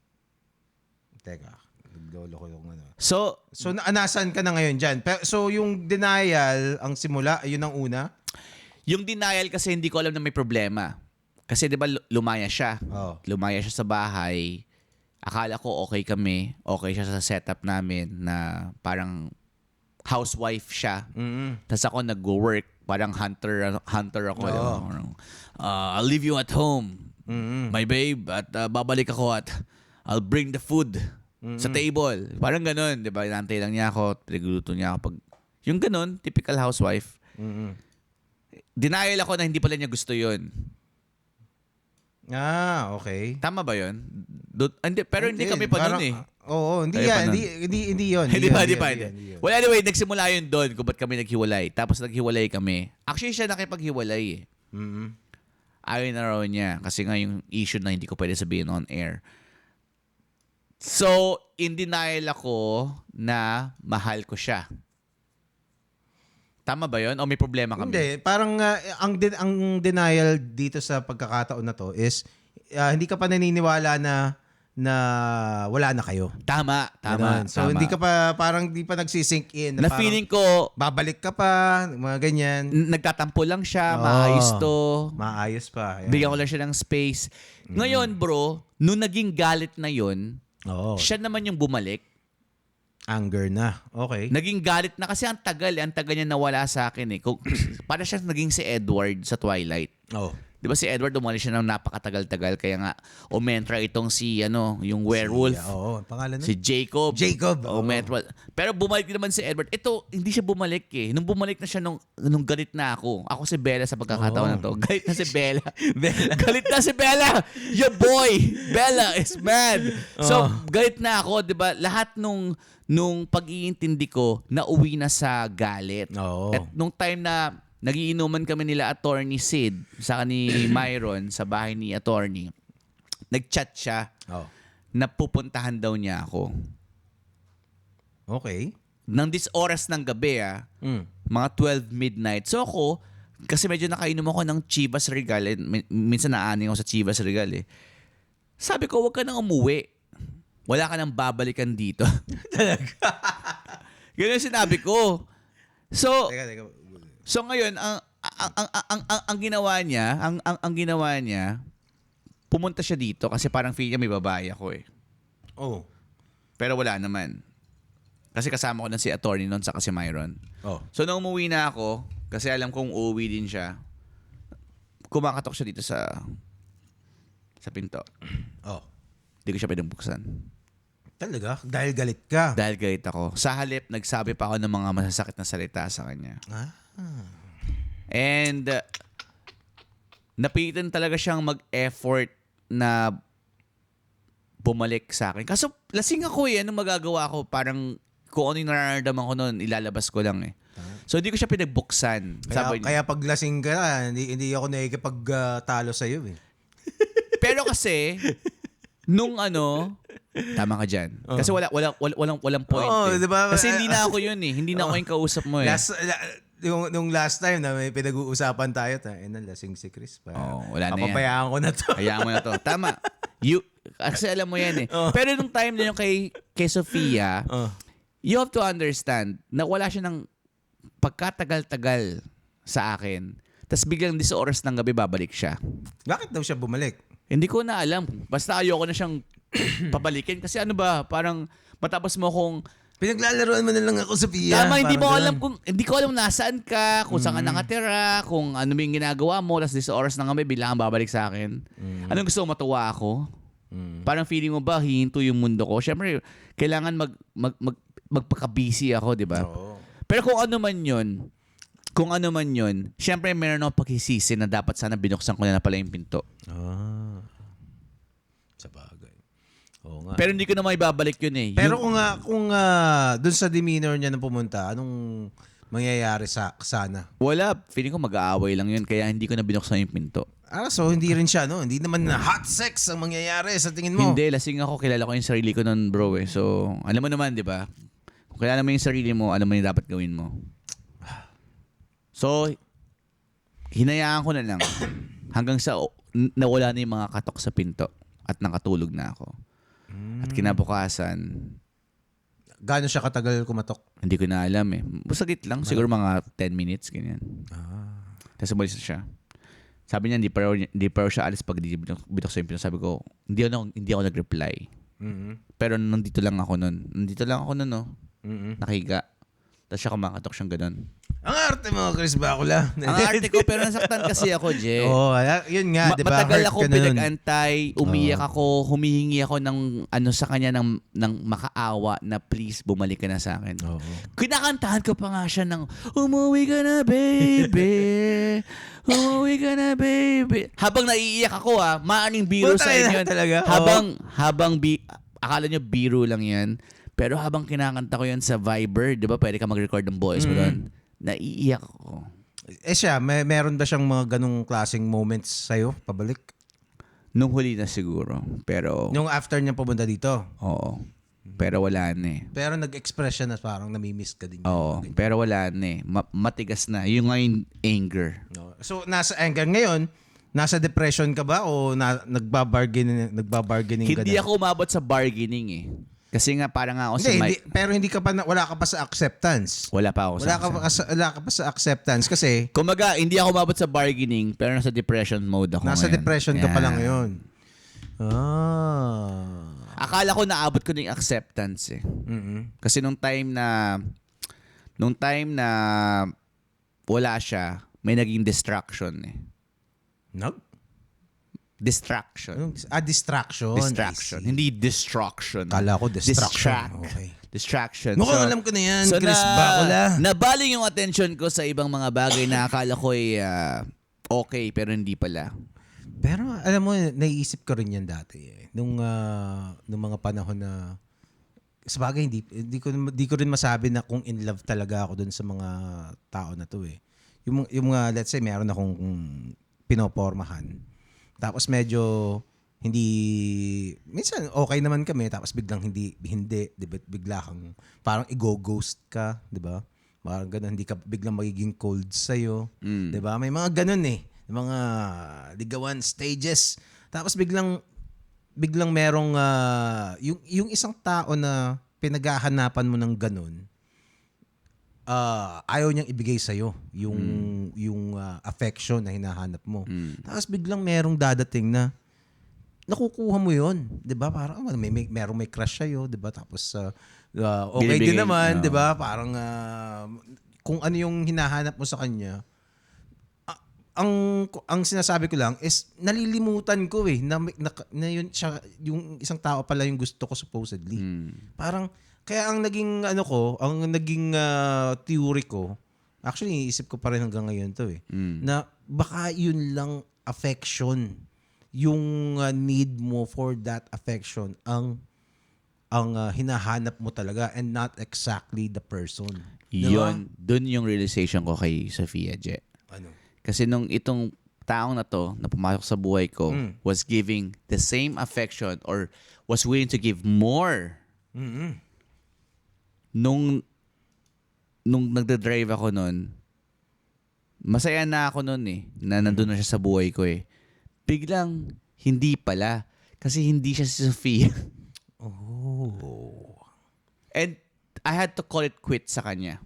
Teka. Naglolo ko yung So, nasaan ka na ngayon dyan? So yung denial, ang simula, yun ang una? yung denial kasi hindi ko alam na may problema. Kasi 'di ba lumaya siya. Oh. Lumaya siya sa bahay. Akala ko okay kami. Okay siya sa setup namin na parang housewife siya. Tapos ako nag-work. Parang hunter ako. Oh. I'll leave you at home. My babe. At babalik ako at I'll bring the food sa table. Parang ganun. 'Di ba? Inantay lang niya ako. Pinagluto niya ako. Yung ganun, typical housewife. Denial ako na hindi pala niya gusto yun. Okay. Tama ba yun? Pero hindi kami pa parang, nun Oo, hindi Kayo pa yan. nun. Hindi yun. Hindi pa. yun. Well, anyway, nagsimula yun doon kung ba't kami naghiwalay. Tapos naghiwalay kami. Actually, siya nakipaghiwalay Ayaw na raw niya. Kasi nga yung issue na hindi ko pwede sabihin on air. So, in denial ako na mahal ko siya. Tama ba yun? O may problema kami? Hindi, parang ang denial dito sa pagkakataon na to is hindi ka pa naniniwala na wala na kayo. Tama. Ganun. So hindi ka pa parang di pa nagsisink in Na feeling ko babalik ka pa, mga ganyan. Nagtatampo lang siya, Oo. maayos to. Maayos pa. Yan. Bigyan ko lang siya ng space. Ngayon, bro, nung naging galit na yun, Oo. siya naman yung bumalik. Anger na. Okay. Naging galit na kasi ang tagal niya nawala sa akin Para siya naging si Edward sa Twilight. Oh. Di ba si Edward umali siya ng napakatagal-tagal kaya nga umentra itong si yung werewolf. Oo, pangalan nun? Si Jacob. Jacob. Oo. Umentra. Pero bumalik din naman si Edward. Ito, hindi siya bumalik eh. Nung bumalik na siya nung galit na ako. Ako si Bella sa pagkakataon na to. Galit na si Bella. Galit na si Bella. Your boy, Bella is mad. So, galit na ako, 'di ba? Lahat nung pag-iintindi ko, nauwi na sa galit. Oo. At nung time na nagiinuman kami nila Attorney Sid sa ni Myron sa bahay ni Attorney, nag-chat siya Oh. na pupuntahan daw niya ako. Okay. Nang oras ng gabi mga 12 midnight. So ako, kasi medyo nakainom ako ng Chivas Regal. Minsan naaning ako sa Chivas Regal eh. Sabi ko, huwag ka nang umuwi. Wala ka nang babalikan dito. Talaga. Ganun yung sinabi ko. So, Teka. so ngayon, ang ginawa niya, ang ginawa niya, pumunta siya dito kasi parang feel niya may babae ako eh. Oh. Pero wala naman. Kasi kasama ko na si Attorney noon sa si Myron. Oh. So nung umuwi na ako, kasi alam kong uuwi din siya, kumakatok siya dito sa pinto. Oh. Hindi ko siya pinabuksan. Talaga? Dahil galit ka? Dahil galit ako. Sa halip, nagsabi pa ako ng mga masasakit na salita sa kanya. And napilitan talaga siyang mag-effort na bumalik sa akin. Kaso lasing ako eh. Anong magagawa ko? Parang kung ano yung nararamdaman ko noon, ilalabas ko lang eh. So hindi ko siya pinagbuksan. Kaya pag lasing ka, hindi ako nakikipagtalo sa iyo eh. Pero kasi nung tama ka diyan. Kasi walang point. Oo, eh. diba? Kasi hindi na ako yun eh. Hindi na ako yung kausap mo eh. Nung last time na may pinag-uusapan tayo, lasing si Chris pa. Wala na yan. Papayaan ko na to. Hayaan mo na to. Tama. Kasi alam mo yan eh. Pero nung time na yung kay Sofia, you have to understand na wala siya ng pagkatagal-tagal sa akin. Tapos biglang sa oras ng gabi babalik siya. Bakit daw siya bumalik? Hindi ko na alam. Basta ayoko na siyang pabalikin. Kasi parang matapos mo kong Pinaglalaroan mo na lang ako sa Pia. tama, hindi ko alam nasaan ka, kung saan ka nakatira, kung ano yung ginagawa mo, tapos sa oras ng gabi, bigla kang babalik sa akin. Anong gusto mo, matuwa ako? Parang feeling mo ba, hihinto yung mundo ko? Siyempre, kailangan magpaka-busy ako, di ba? Oo. Pero kung ano man yun, siyempre meron akong paghisisi na dapat sana binuksan ko na pala yung pinto. Sa bagay. Oo nga. Pero hindi ko na maibabalik yun eh. Pero kung doon sa demeanor niya na pumunta, anong mangyayari sana? Wala. Feeling ko mag-aaway lang yun, kaya hindi ko na binuksan yung pinto. So hindi rin siya, no? Hindi naman na hot sex ang mangyayari sa tingin mo. Hindi, lasing ako. Kilala ko yung sarili ko nun, bro eh. So, alam mo naman, di ba? Kung kilala mo yung sarili mo, alam mo yung dapat gawin mo. So, hinayaan ko na lang hanggang sa nawala na yung mga katok sa pinto at nakatulog na ako. At kinabukasan, Gaano siya katagal kumatok? hindi ko na alam eh. Masagit lang. Siguro mga 10 minutes, ganyan. Tapos umalis na siya. Sabi niya, hindi pa raw siya alis pag binuksan yung pinto. Sabi ko, hindi ako nag-reply. Pero nandito lang ako nun. No? Nakiga. Tapos siya kumakatok siyang ganun. Ang arte mo, Chris Bacula. Ang arte ko, pero nasaktan kasi ako, Jay. Yun nga, di ba? Matagal Hurt ako ka nun. pinag-antay, umiyak ako, humihingi ako ng sa kanya ng makaawa na please bumalik ka na sa akin. Kinakantahan ko pa nga siya ng umuwi ka na baby, umuwi ka na baby. Habang naiiyak ako maaring biro Puta sa inyo. na talaga. Akala nyo biro lang yan. Pero habang kinakanta ko yan sa Viber, di ba pwede ka mag-record ng voice mo doon, naiiyak ako. Siya, meron ba siyang mga ganong klaseng moments sa'yo, pabalik? Nung huli na siguro. Pero, Nung after niya pumunta dito? oo. Pero wala na eh. Pero nag-express siya na parang namimiss ka din. Oo. Pero wala na eh. Matigas na. Yung ngayon, anger. No. So, nasa anger ngayon, nasa depression ka ba o nagbabargaining ka Hindi na? ako umabot sa bargaining eh. Kasi nga parang ako Pero hindi ka pa wala ka pa sa acceptance. Wala pa ako Wala ka pa sa acceptance kasi Kumaga, hindi ako umabot sa bargaining pero nasa depression mode ako nasa ngayon. depression ka pa lang Yeah. ngayon. Akala ko naabot ko na yung acceptance eh. Kasi nung time na wala siya, may naging distraction eh. Distraction. Distraction. Distraction. I see. Hindi destruction. Kala ko distraction. Distract. Okay. Distraction. Mukhang alam ko na yan, Chris Bacula. Nabaling yung attention ko sa ibang mga bagay na akala ko ay okay pero hindi pala. Pero alam mo, naiisip ko rin yan dati eh. Nung mga panahon na sabagay hindi ko rin masabi na kung in love talaga ako dun sa mga tao na to eh. Yung mga let's say meron akong pinopormahan. Tapos medyo hindi minsan okay naman kami tapos biglang hindi 'di ba? Bigla kang parang i-ghost ka, 'di ba? Parang ganun, hindi ka biglang magiging cold sa'yo. 'Di ba? May mga ganun eh. Mga ligawan stages. Tapos biglang merong yung isang tao na pinaghahanapan mo ng ganun, ayaw niyang ibigay sa'yo yung affection na hinahanap mo. Tapos biglang merong dadating na nakukuha mo yun. 'Di ba? Parang merong may crush sa'yo, 'di ba? Tapos okay din naman, 'di ba? Parang kung ano yung hinahanap mo sa kanya, ang sinasabi ko lang is nalilimutan ko eh na yun siya, yung isang tao pala yung gusto ko supposedly. Parang kaya ang naging theory ko, actually iisip ko pa rin hanggang ngayon to eh, na baka yun lang affection, yung need mo for that affection ang hinahanap mo talaga and not exactly the person. Yun, dun yung realization ko kay Sofia Je. Ano? Kasi nung itong taong na to na pumasok sa buhay ko was giving the same affection or was willing to give more. Nung nagda-drive ako nun, masaya na ako nun eh, na nandun na siya sa buhay ko eh. Biglang, hindi pala. Kasi hindi siya si Sofia. Oh. And I had to call it quit sa kanya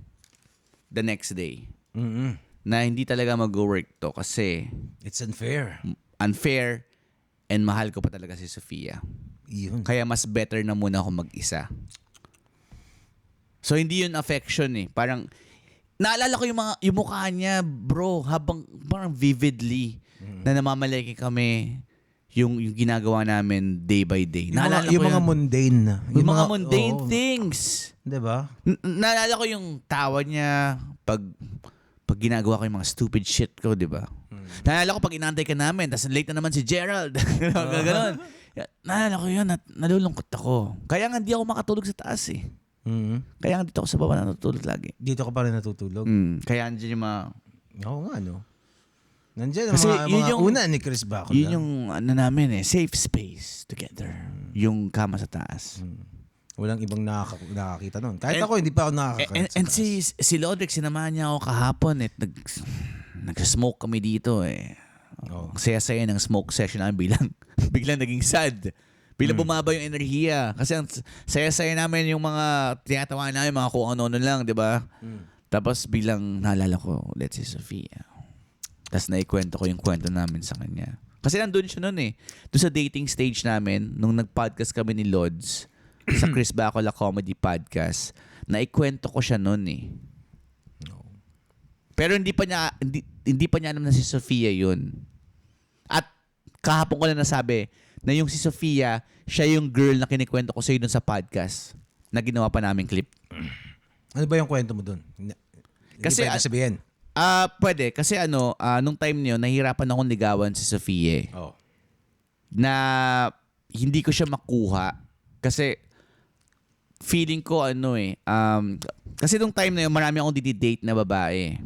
the next day. Na hindi talaga mag-work to kasi It's unfair. unfair and mahal ko pa talaga si Sofia. Yun. Kaya mas better na muna ako mag-isa. So hindi yun affection eh. Parang naalala ko yung mukha niya, bro, habang parang vividly na namamalaki kami yung ginagawa namin day by day. Naalala Yung ko mga yun. mundane na. Yung mga mundane things. 'Di ba? Naalala ko yung tawa niya pag ginagawa ko yung mga stupid shit ko, di ba? Naalala ko pag inaantay ka namin, tapos late na naman si Gerald. Ganon. Naalala ko yun at nalulungkot ako. Kaya nga hindi ako makatulog sa taas eh. Kaya nga dito ako sa baba natutulog lagi. Dito ka pa rin natutulog. Kaya andyan yung mga... Oo nga, no? Nandiyan Kasi ang yun mga yung- una ni Chris Bacula. Yun yung ano namin eh, safe space together. Yung kama sa taas. Walang ibang nakakita nun. Kahit ako, hindi pa ako nakakakita. And si Lodrick, sinamahan niya ako kahapon at nag-smoke kami dito eh. Oh. Ang saya-saya ng smoke session namin biglang naging sad. Biglang bumaba yung enerhiya. Kasi ang saya-saya namin yung mga tinatawa namin, mga kung ano-ano lang, di ba? Tapos biglang naalala ko, let's si Sofia. Tapos naikwento ko yung kwento namin sa kanya. Kasi nandun siya nun eh. Doon sa dating stage namin, nung nag-podcast kami ni Lods, sa Chris Bacula Comedy Podcast, naikwento ko siya nun eh. Pero hindi pa niya alam na si Sofia yun. At kahapon ko na nasabi na yung si Sofia, siya yung girl na kinikwento ko sa'yo dun sa podcast na ginawa pa namin clip. Ano ba yung kwento mo dun? Kasi, pwede sabihin. Pwede. Kasi nung time niyo, nahihirapan akong ligawan si Sofia. Oh. Na hindi ko siya makuha. Kasi feeling ko kasi nung time na yun, marami akong dididate na babae.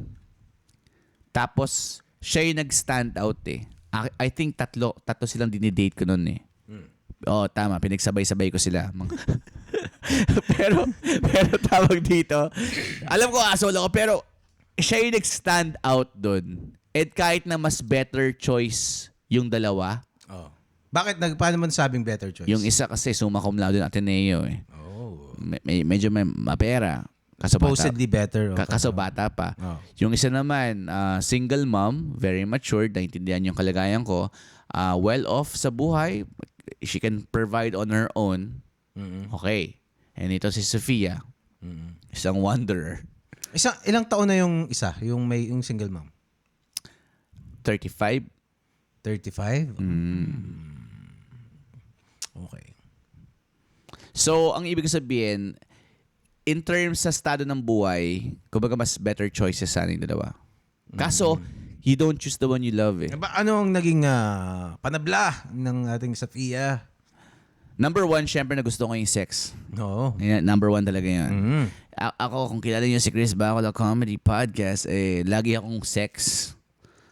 Tapos, siya yung nag-stand out eh. I think tatlo silang dinidate ko noon eh. Oo, tama. Pinagsabay-sabay ko sila. pero tawag dito, alam ko asol ako, pero siya yung nag-stand out doon. And kahit na mas better choice yung dalawa. Oh. Bakit? Paano mo nasabing better choice? Yung isa kasi summa cum laude ng Ateneo eh. Oh. Medyo may mapera. Kaso Supposedly better. Kaso bata pa. Oh. Yung isa naman, single mom, very matured, naintindihan yung kalagayan ko, well off sa buhay, she can provide on her own. Okay. And ito si Sofia, isang wanderer. Ilang taon na yung isa? Yung single mom? 35? 35? Okay. So, ang ibig sabihin, in terms sa estado ng buhay, kumbaga mas better choices sana yung dalawa. Kaso, you don't choose the one you love eh. Ano ang naging panabla ng ating Safia? Number one, syempre na gusto ko yung sex. Oo. Yan, number one talaga yun. Ako, kung kilala niyo si Chris Bacola Comedy Podcast, lagi akong sex.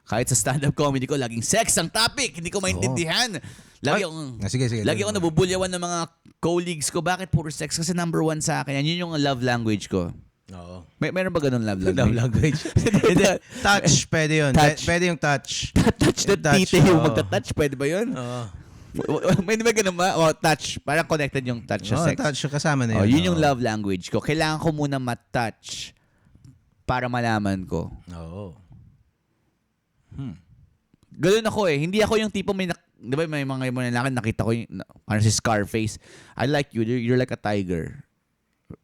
Kahit sa stand-up comedy ko, laging sex ang topic. Hindi ko maintindihan. Lagi akong, sige. lagi akong nabubulyawan ng mga colleagues ko. Bakit puro sex? Kasi number one sa akin. Yan, yun yung love language ko. Oo. Meron ba ganun love language? Love language. Hindi. Touch, pwede yun. Touch. Pwede yung touch. Touch the tita yung oo. magta-touch. Pwede ba yun? Oo. May ba ganun ba? O, touch. Parang connected yung touch sa sex. Touch, kasama na yun. Yun yung love language ko. Kailangan ko muna mat-touch para malaman ko. Oo. Ganun ako eh. Hindi ako yung tipo di ba may mga ibang lalaki nakita ko yung ano si Scarface. I like you. You're like a tiger.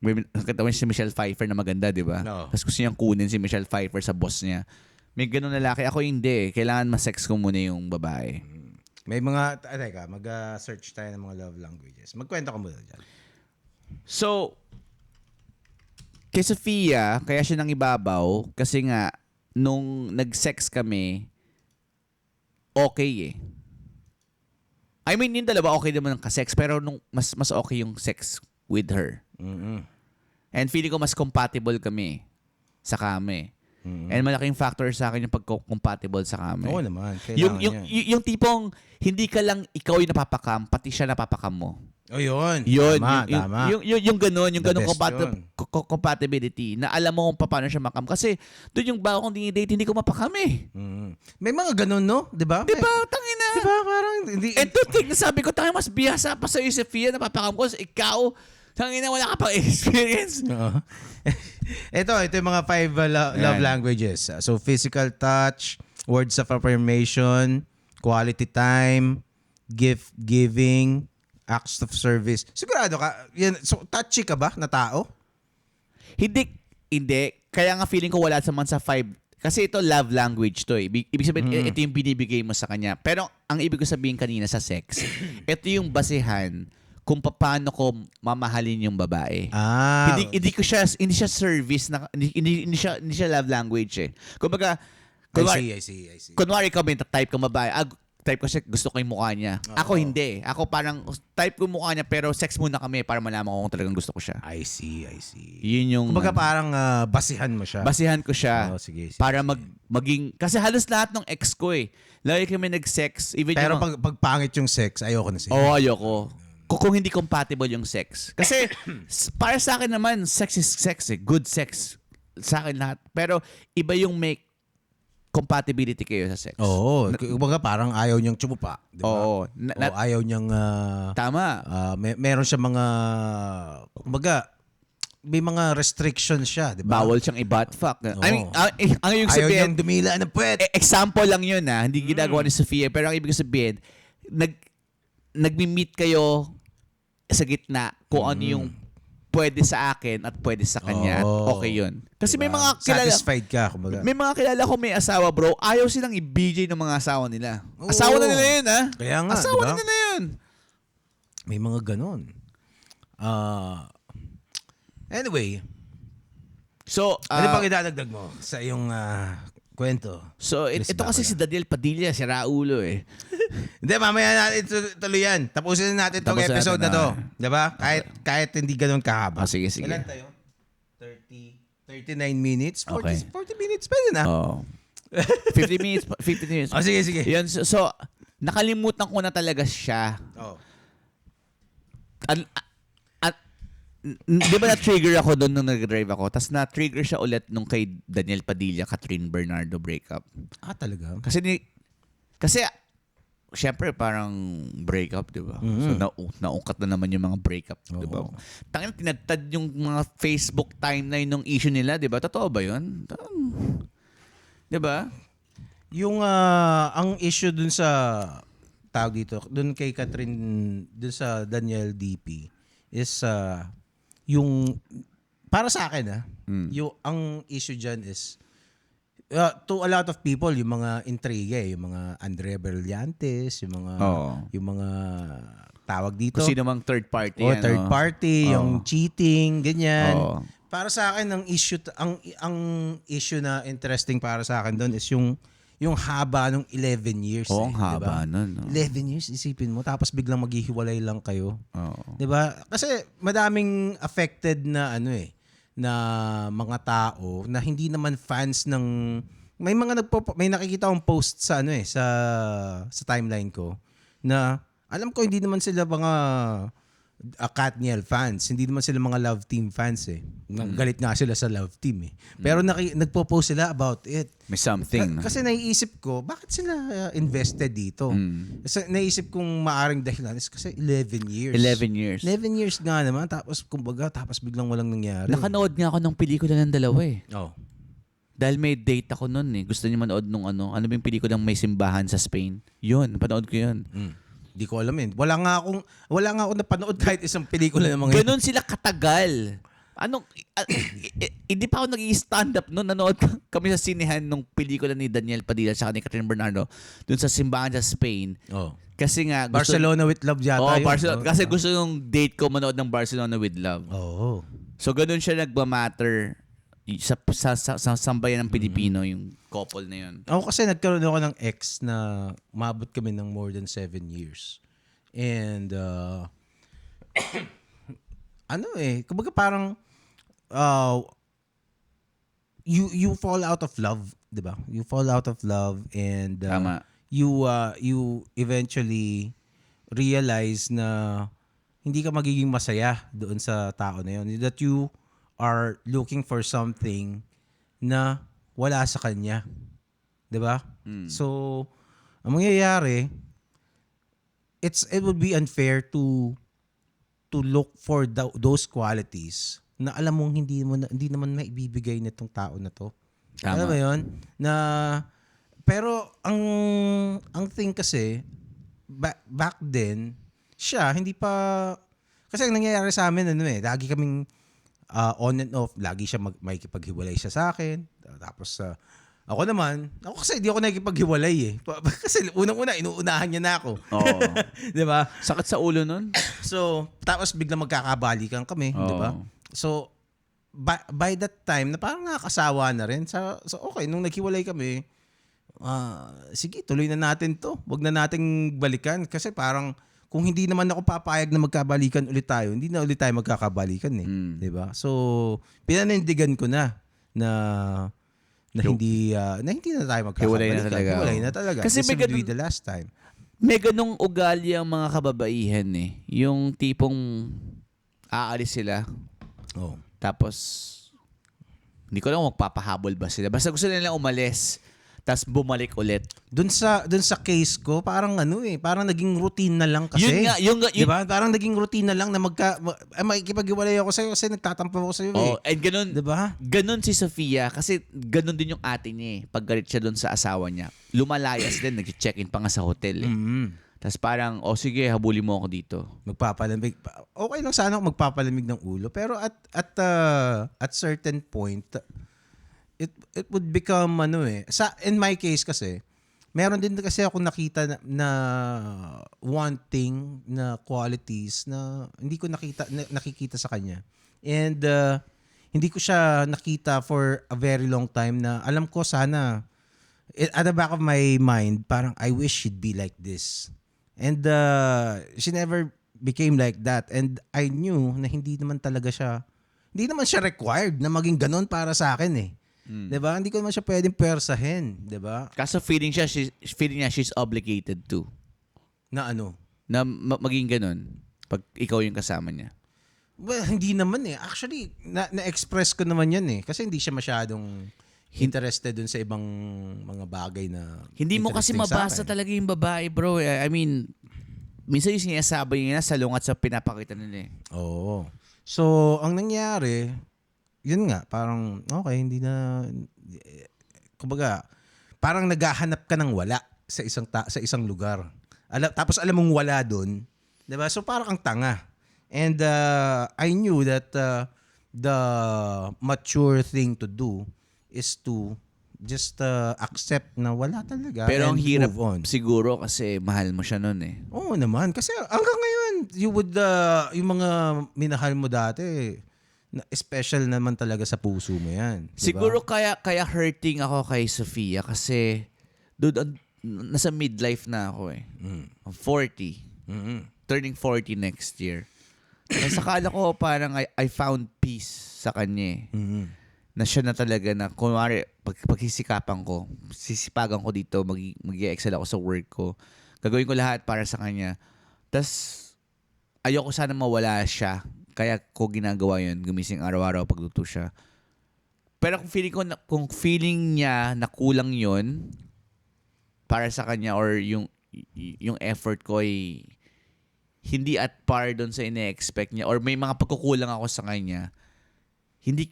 May nakita mo si Michelle Pfeiffer na maganda, di ba? No. Tapos gusto niyang kunin si Michelle Pfeiffer sa boss niya. May ganun lalaki. Ako hindi. Kailangan ma-sex ko muna yung babae. May mga, teka, mag-search tayo ng mga love languages. Magkwento ka muna dyan. So, kay Sofia, kaya siya nang ibabaw kasi nga, nung nag-sex kami, okay eh. I mean, yung dalawa okay naman ng ka-sex, pero nung mas okay yung sex with her. And feeling ko mas compatible kami sa kame. And malaking factor sa akin yung pag-compatible sa kame. Oo naman. Yung tipong hindi ka lang ikaw yung napapakam, pati siya napapakam mo. Oh, yun. Yun, Tama. yung ganun, yung The ganun best yun. compatibility na alam mo kung paano siya makam. Kasi doon yung bago kong dinidate, hindi ko mapakam eh. May mga ganun, no? Di ba? Di ba? Tangina. Di ba? Parang, hindi. And to think, nasabi ko, tangina, mas biyasa pa sa'yo si Fia, napapakam ko. Ikaw, tangina, wala ka pang experience. Oo. ito yung mga 5 love languages. So, physical touch, words of affirmation, quality time, gift giving, acts of service. Sigurado ka, yan, so touchy ka ba na tao? Hindi. Kaya nga feeling ko wala naman sa 5. Kasi ito love language to eh. Ibig sabihin, ito yung binibigay mo sa kanya. Pero ang ibig ko sabihin kanina sa sex, ito yung basehan kung paano ko mamahalin yung babae. Hindi siya service na hindi siya love language eh. Kumbaga, I see. kunwari kami type ko babae, type ko siya, gusto ko yung mukha niya. Ako hindi. Ako parang type ko yung mukha niya pero sex muna kami para malaman ko kung talagang gusto ko siya. I see. Yun yung Kumbaga parang basihan mo siya. basihan ko siya Sige. para maging kasi halos lahat ng ex ko eh. Lagi kami nag-sex even Pero yung pag pangit yung sex, ayoko na siya. ayoko. Kung hindi compatible yung sex. Kasi para sa akin naman, sex is sex eh. Good sex. Sa akin lahat. Pero iba yung may compatibility kayo sa sex. Oo. Kumbaga parang ayaw niyang tsumupa. Di ba? Oo. O ayaw niyang... Tama. meron siya mga... Kumbaga, may mga restrictions siya. Di ba? Bawal siyang i-butt fuck. Oo. I mean, ang ibig Ayaw sabihin, niyang dumila ng puwet. example lang yun ha. Hindi ginagawa ni Sofia. Pero ang ibig sabihin, nagmi-meet kayo sa gitna kung ano yung pwede sa akin at pwede sa kanya. Oo. Okay yun. Kasi Diba? may mga kilala, Satisfied ka, kumbaga. may mga kilala ko may asawa bro, ayaw silang i-BJ ng mga asawa nila. Oo. Asawa na nila yun ha. Kaya nga, asawa diba? na nila yun. May mga ganon. Anyway, So, ano pang idadagdag mo sa iyong kwento? so Chris ito kasi Bacola? si Daniel Padilla, si Raulo eh. Hindi, mamaya natin tuloy yan. Tapusin na natin itong Tapusin episode natin, na to. Diba? Kahit hindi ganun kahaba. Sige. Ilan tayo? 39 minutes? 40, Okay. 40 minutes? Pwede na. Oh. 50 minutes. Sige. Yun, so, nakalimutan ko na talaga siya. Oh. Di ba na-trigger ako doon nung nag-drive ako? Tapos na-trigger siya ulit nung kay Daniel Padilla, Catherine Bernardo breakup. Talaga? Kasi syempre parang breakup, di ba? So naungkat na naman yung mga breakup, di ba? Tangina tinadtad yung mga Facebook timeline nung issue nila, di ba? Totoo ba yun? Di ba? Yung ang issue dun sa tawag dito, dun kay Catherine, dun sa Daniel DP is yung para sa akin yung ang issue diyan is To a lot of people, yung mga intriga, yung mga Andrea Brillantes, yung mga Oo. yung mga tawag dito. Kung sino mang third party. Third party, yung cheating, ganyan. Oo. Para sa akin ang issue ang issue na interesting para sa akin doon is yung haba ng 11 years. Oo, ang diba? haba nun. No? 11 years, isipin mo. Tapos biglang maghihiwalay lang kayo. Oo. 'Di ba? Kasi madaming affected na na mga tao na hindi naman fans ng may nakikita akong post sa sa timeline ko na alam ko hindi naman sila mga Katniel fans, hindi naman sila mga Love Team fans eh. Galit nga sila sa Love Team eh. Pero nagpo-post sila about it. May something. Kasi naiisip ko, bakit sila invested dito? Kasi naisip kong maaring dahilan is kasi 11 years. 11 years. 11 years nga naman, tapos biglang walang nangyari. Nakanood nga ako ng pelikula ng dalawa eh. Oh. Dahil may date ako nun eh. Gusto niyo manood nung ano ba yung pelikulang may simbahan sa Spain? Yun, panood ko yun. Hindi ko alam eh. Wala nga ako napanood kahit isang pelikula ng mga Ganon sila katagal. Hindi pa ako nag-i-stand up noon. Nanood kami sa sinehan nung pelikula ni Daniel Padilla at ni Catherine Bernardo dun sa simbahan sa Spain. Oh. Kasi nga Barcelona with Love yata yun. Barcelona. Kasi gusto yung date ko manood ng Barcelona with Love. Oo. So ganun siya nagmamatter sa sambayan ng Pilipino, yung couple na yun. Ako kasi nagkaroon ako ng ex na umabot kami ng more than 7 years. And kumbaga parang you fall out of love, 'di ba? You fall out of love and Tama. you eventually realize na hindi ka magiging masaya doon sa tao na yun. That you are looking for something na wala sa kanya. 'Di ba? So, ang mangyayari, it would be unfair to look for those qualities na alam mong hindi naman maibibigay nitong tao na to. Tama. Alam mo 'yon? Pero ang thing kasi back then, siya hindi pa kasi ang nangyayari sa amin lagi kaming on and off, lagi siya makikipaghiwalay siya sa akin. Tapos ako kasi hindi ako nakikipaghiwalay eh. Kasi unang-una, inuunahan niya na ako. Oo. 'Di ba? Sakit sa ulo nun. So, tapos biglang magkakabalikan kami, 'di ba? So, by that time, na parang nakakasawa na rin. So okay, nung naghiwalay kami, sige, tuloy na natin to. Huwag na nating balikan. Kasi parang, kung hindi naman ako papayag na magkabalikan ulit tayo, hindi na ulit tayo magkakabalikan eh. 'Di ba? So, pinanindigan ko na hindi na tayo magkakabalikan. Hiwalay na talaga. Kasi this will be the last time. May ganung ugali ang mga kababaihan eh. Yung tipong aalis sila. Oh. Tapos, hindi ko lang kung magpapahabol ba sila. Basta gusto nila umalis. Tapos bumalik ulit. Doon sa case ko, parang parang naging routine na lang kasi. Yun nga. Diba? Parang naging routine na lang na makikipag-iwalay ako sa'yo kasi nagtatampo ako sa'yo eh. And ganun, Diba? ganun si Sofia kasi ganun din yung ate niya eh. Pag galit siya doon sa asawa niya. Lumalayas din, nag-check-in pa nga sa hotel eh. Tapos parang, sige, habulin mo ako dito. Magpapalamig. Okay lang sana ako magpapalamig ng ulo. Pero at certain point, it would become in my case kasi, meron din kasi ako nakita na wanting na qualities na hindi ko nakikita sa kanya. And hindi ko siya nakita for a very long time na alam ko sana, at the back of my mind, parang I wish she'd be like this. And she never became like that. And I knew na hindi naman siya required na maging ganun para sa akin eh. 'Di ba? Hindi ko naman siya pwedeng persahin, 'di ba? Kaso feeling niya she's obligated to. Na Na maging ganun pag ikaw yung kasama niya. Well, hindi naman eh. Actually, na-express ko naman yan eh. Kasi hindi siya masyadong interested dun sa ibang mga bagay na hindi mo kasi interesting sa mabasa akin. talaga yung babae, bro. I mean, minsan yung sinasabi niya salungat sa pinapakita nila eh. Oo. So, ang nangyari, yun nga, parang, okay, hindi na, kumbaga, parang naghahanap ka ng wala sa isang lugar. Tapos alam mong wala doon, 'di ba? So parang kang tanga. And I knew that the mature thing to do is to just accept na wala talaga Pero ang and hirap move on. siguro kasi mahal mo siya nun eh. Oo naman. Kasi hanggang ngayon, yung mga minahal mo dati, special naman talaga sa puso mo yan. Diba? Siguro kaya hurting ako kay Sofia kasi dude, nasa midlife na ako eh. I'm 40. Mm-hmm. Turning 40 next year. Kasi akala ko parang I found peace sa kanya eh. Mm-hmm. Na siya na talaga na kunwari pagsisikapan ko, sisipagan ko dito, mag-i-excel ako sa work ko. Gagawin ko lahat para sa kanya. Tas ayoko sana mawala siya. Kaya ko ginagawa yun, gumising araw-araw pagluto siya. Pero kung feeling niya na kulang yun para sa kanya or yung effort ko ay hindi at par doon sa ine-expect niya or may mga pagkukulang ako sa kanya, hindi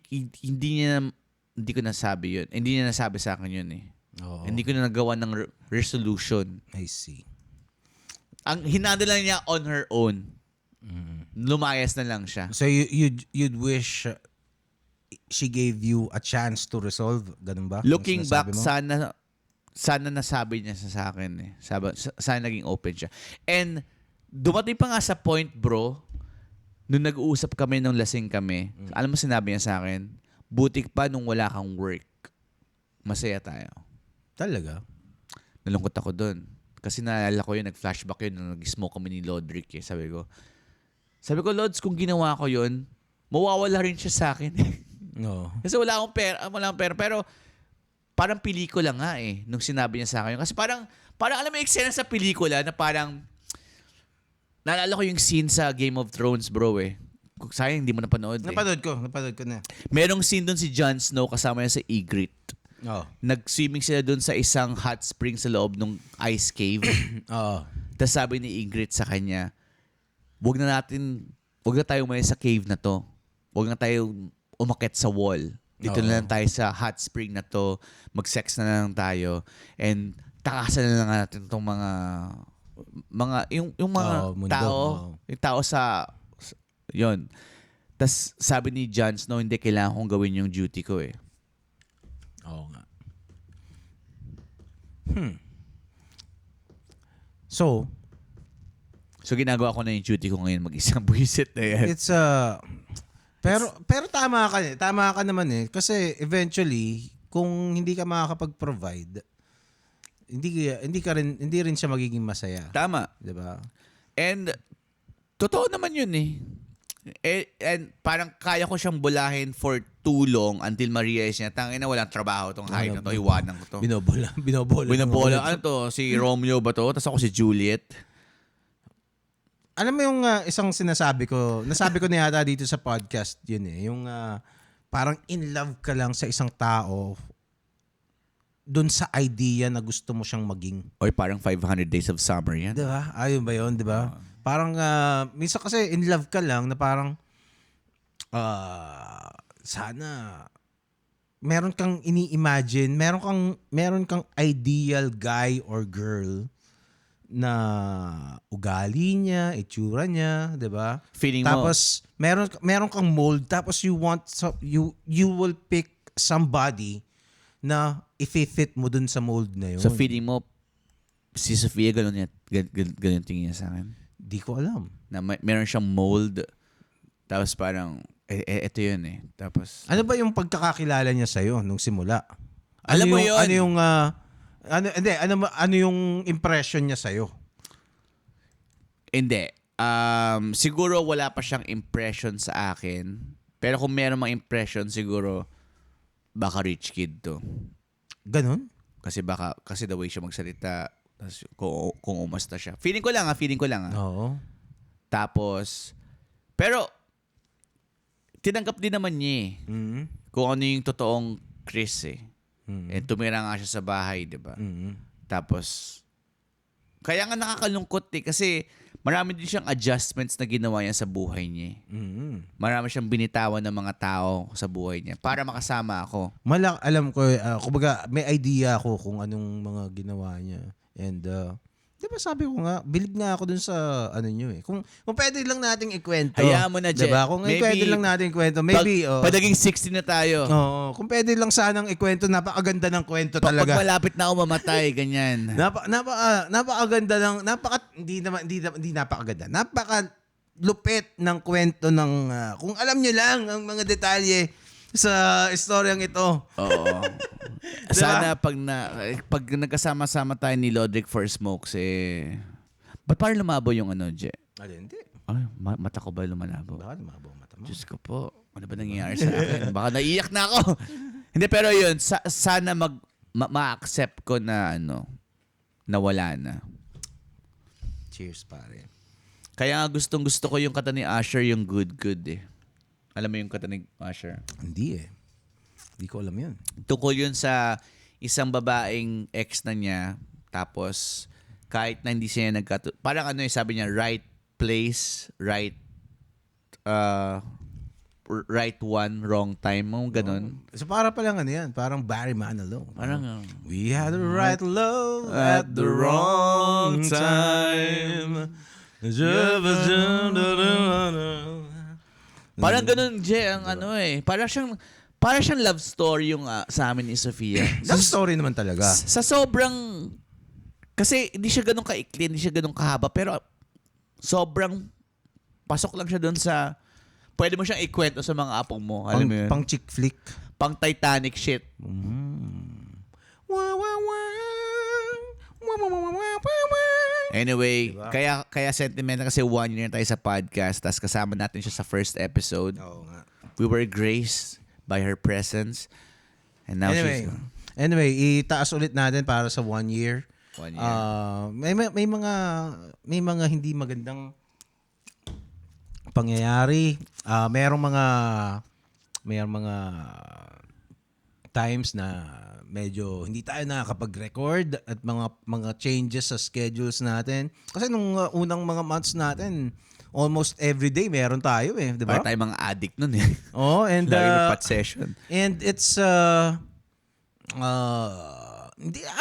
ko nasabi yun. Hindi niya nasabi sa akin yun eh. Oo. Hindi ko na nagawa ng resolution. I see. Ang hinandle lang niya on her own. Lumayas na lang siya. So you'd wish she gave you a chance to resolve, ganun ba? Looking Yung back, sinasabi mo? sana nasabi niya sa akin eh. Sana naging open siya. And dumating pa nga sa point, bro, nung nag-uusap kami nung lasing kami, alam mo sinabi niya sa akin, butik pa nung wala kang work. Masaya tayo. Talaga? Nalungkot ako dun. Kasi naalala ko yun, nag-flashback yun nung nag-smoke kami ni Lodrick eh. Sabi ko, Lods, kung ginawa ko yun, mawawala rin siya sa akin. No. Kasi wala akong pera. Pero parang pelikula nga eh, nung sinabi niya sa akin. Kasi parang alam mo yung eksena sa pelikula na parang, naalala ko yung scene sa Game of Thrones, bro eh. Sayang, hindi mo napanood eh. Napanood ko na. Merong scene doon si Jon Snow kasama niya sa Ygritte. Oo. Nag-swimming sila doon sa isang hot spring sa loob ng ice cave. Oo. Tapos sabi ni Ygritte sa kanya, wag na tayo umalis sa cave na to. Wag na tayo umakyat sa wall. Dito na lang tayo sa hot spring na to. Mag-sex na lang tayo. And takasan na lang natin itong yung mga mundo. tao. Yung tao sa yon. Tapos sabi ni Jon Snow, hindi kailangan kong gawin yung duty ko eh. Oo nga. So ginagawa ko na yung duty ko ngayon, mag-isang buwisit na yan. it's pero tama ka eh. Tama ka naman eh kasi eventually kung hindi ka makakapag-provide, hindi rin siya magiging masaya. Tama. 'Di ba? And totoo naman yun eh. And parang kaya ko siyang bulahin for too long until ma-realize niya, tangina walang trabaho tong hayop na to, iwanan ko to. Binobola. Ano to? Si Romeo ba to? Tapos ako si Juliet. Alam mo yung isang nasabi ko na yata dito sa podcast yun eh, yung parang in love ka lang sa isang tao dun sa idea na gusto mo siyang maging. Or parang 500 Days of Summer yan. Diba? Ayun ba yun, diba? Parang, minsan kasi in love ka lang na parang, sana, meron kang ini-imagine, meron kang ideal guy or girl na ugali niya, itsura niya, diba? Feeling mo. Tapos, meron kang mold, tapos you will pick somebody na i-fit mo dun sa mold na yun. So feeling mo, si Sofia ganun tingin niya sa akin? Di ko alam. Na meron siyang mold, tapos parang, eto yun eh. Tapos, Ano ba yung pagkakakilala niya sa'yo nung simula? Alam mo yun. Ano yung impression niya sa'yo? hindi. Siguro wala pa siyang impression sa akin. Pero kung meron mang impression, siguro, baka rich kid to. Ganon? Kasi the way siya magsalita, tas kung umasta siya. Feeling ko lang. Oo. Tapos, pero, tinanggap din naman niya eh. Mm-hmm. Kung ano yung totoong Chris eh. Mm-hmm. Eh, tumira nga siya sa bahay, di ba? Mm-hmm. Tapos, kaya nga nakakalungkot eh. Kasi, marami din siyang adjustments na ginawa niya sa buhay niya. Mm-hmm. Marami siyang binitawan ng mga tao sa buhay niya para makasama ako. Alam ko, kumbaga, may idea ako kung anong mga ginawa niya. And, Diba sabi ko nga, believe nga ako dun sa ano nyo eh. Kung pwede lang nating ikwento. Hayaan mo na, Jet. Diba? Kung Maybe, pwede lang nating ikwento, maybe. Pag naging 60 na tayo. Oo, kung pwede lang sanang ikwento, napakaganda ng kwento talaga. Pag malapit na ako mamatay, ganyan. Napakaganda ng, hindi napakaganda. Napakalupit ng kwento ng, kung alam nyo lang ang mga detalye sa istoryang ito. Oo. Sana pag nagkasama-sama tayo ni Lodrick for Smokes, ba't parang lumabo yung ano, Je? Hindi. Ay, mata ko ba lumalabo? Baka lumabaw mata mo. Diyos ko po, ano ba nangyayari sa akin? Baka naiyak na ako. Hindi, pero yun, sana ma-accept ko na nawala na. Cheers, pare. Kaya nga gustong-gusto ko yung kata ni Usher, yung Good Good eh. Alam mo yung kata ni Usher? Hindi eh. Hindi ko alam yun. Tungkol yun sa isang babaeng ex na niya, tapos kahit na hindi siya parang sabi niya, right place, right one, wrong time, ganun. So para palang yan, parang Barry Manilow. Parang, we had the right love at the wrong time. Parang ganun, Je, ang Parang siyang love story yung sa amin ni Sofia. Love story naman talaga. Sa sobrang, kasi hindi siya ganun kaikli, hindi siya ganun kahaba, pero sobrang pasok lang siya doon sa, pwede mo siyang ikwento sa mga apong mo. Alam mo yun? Pang chick flick. Pang Titanic shit. Anyway, diba? kaya sentimental kasi 1 year na tayo sa podcast, tas kasama natin siya sa first episode. Oo nga. We were graced by her presence. And now Anyway, itaas ulit natin para sa 1 year. 1 year. May mga hindi magandang pangyayari. Merong mga times na medyo hindi tayo nakakapag-record at mga changes sa schedules natin. Kasi nung unang mga months natin, almost every day meron tayo eh, di ba? Para tayo mga addict nun eh. Oh, and Lagi may pot session. And it's I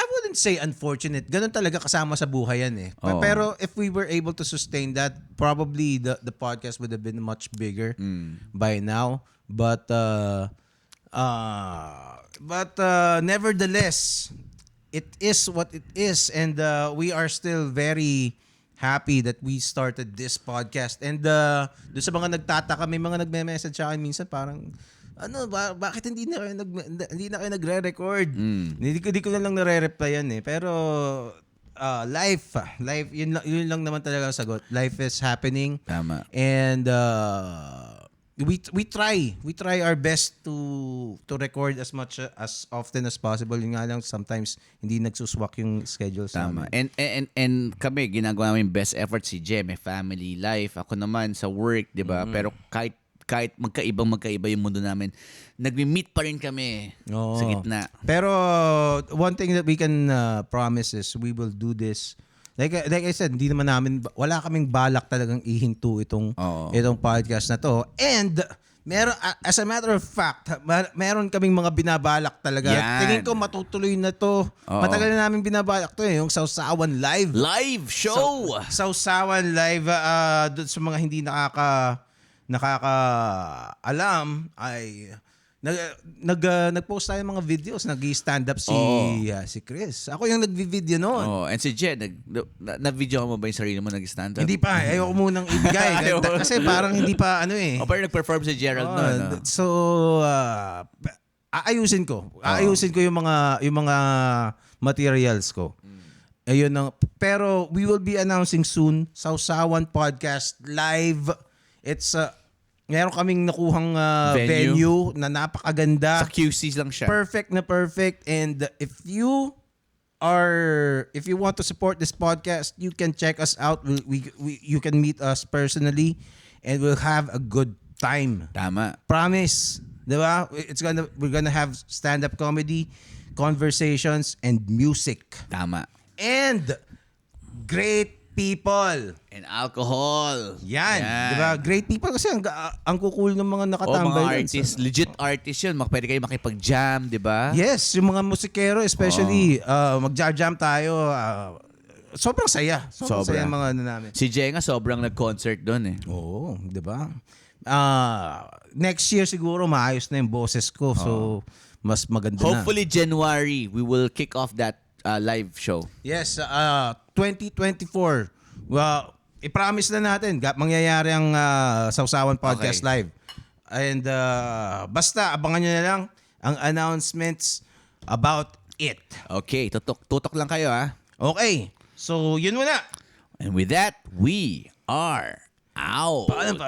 wouldn't say unfortunate. Ganun talaga kasama sa buhay yan eh. Oo. Pero if we were able to sustain that, probably the podcast would have been much bigger by now. But nevertheless, it is what it is, and we are still very happy that we started this podcast. And doon sa mga nagtataka, may mga nagme-message sa akin minsan parang, bakit hindi na kayo nagre-record? Hindi ko na lang nare-replyan eh. Pero life, yun lang naman talaga ang sagot. Life is happening. Tama. And we try our best to record as much as often as possible. Yung nga lang sometimes hindi nagsuswak yung schedules Tama. namin. And kami, ginagawa namin best effort. Si Jem, may family life. Ako naman sa work, di ba? Pero kahit magkaiba yung mundo namin, nagmi-meet pa rin kami Oo. sa gitna. Pero one thing that we can promise is we will do this. Like I said, wala kaming balak talagang ihinto itong podcast na to. And as a matter of fact, meron kaming mga binabalak talaga. Yan. Tingin ko matutuloy na to. Oo. Matagal na namin binabalak to yung Sausawan Live. Live show! Sausawan Live, doon sa mga hindi nakakaalam ay nagpost tayo ng mga videos, nag-stand up si Chris. Ako yung nagvi-video noon. Oh, and si Jen, na-video mo ba yung sarili mo nag-stand up? Hindi pa, ayoko munang ibigay kasi parang hindi pa O parang nag-perform si Gerald noon. So aayusin ko yung mga materials ko. Ayun lang. Pero we will be announcing soon Sausawan Podcast Live. It's meron kaming nakuhang venue na napakaganda. Sa QC's lang siya. Perfect. And if you want to support this podcast, you can check us out. You can meet us personally and we'll have a good time. Tama. Promise. Diba? We're gonna have stand-up comedy, conversations, and music. Tama. And great people. And alcohol. Yan. Diba? Great people kasi ang kukul ng mga nakatambay. Mga artists. Legit artists yun. Pwede kayo makipag-jam, di ba? Yes. Yung mga musikero especially, magja-jam tayo. sobrang saya. Sobrang Sobra. saya ang mga ano namin. Si Jenga sobrang nag-concert doon eh. Oo, di ba? Next year siguro maayos na yung boses ko. So, mas maganda na. Hopefully January, we will kick off that live show. Yes, 2024. Well, i-promise na natin, mangyayari ang Sausawan Podcast Okay. Live. And basta, abangan nyo na lang ang announcements about it. Okay, tutok lang kayo ha. Okay, so yun muna. And with that, we are out. Paalam.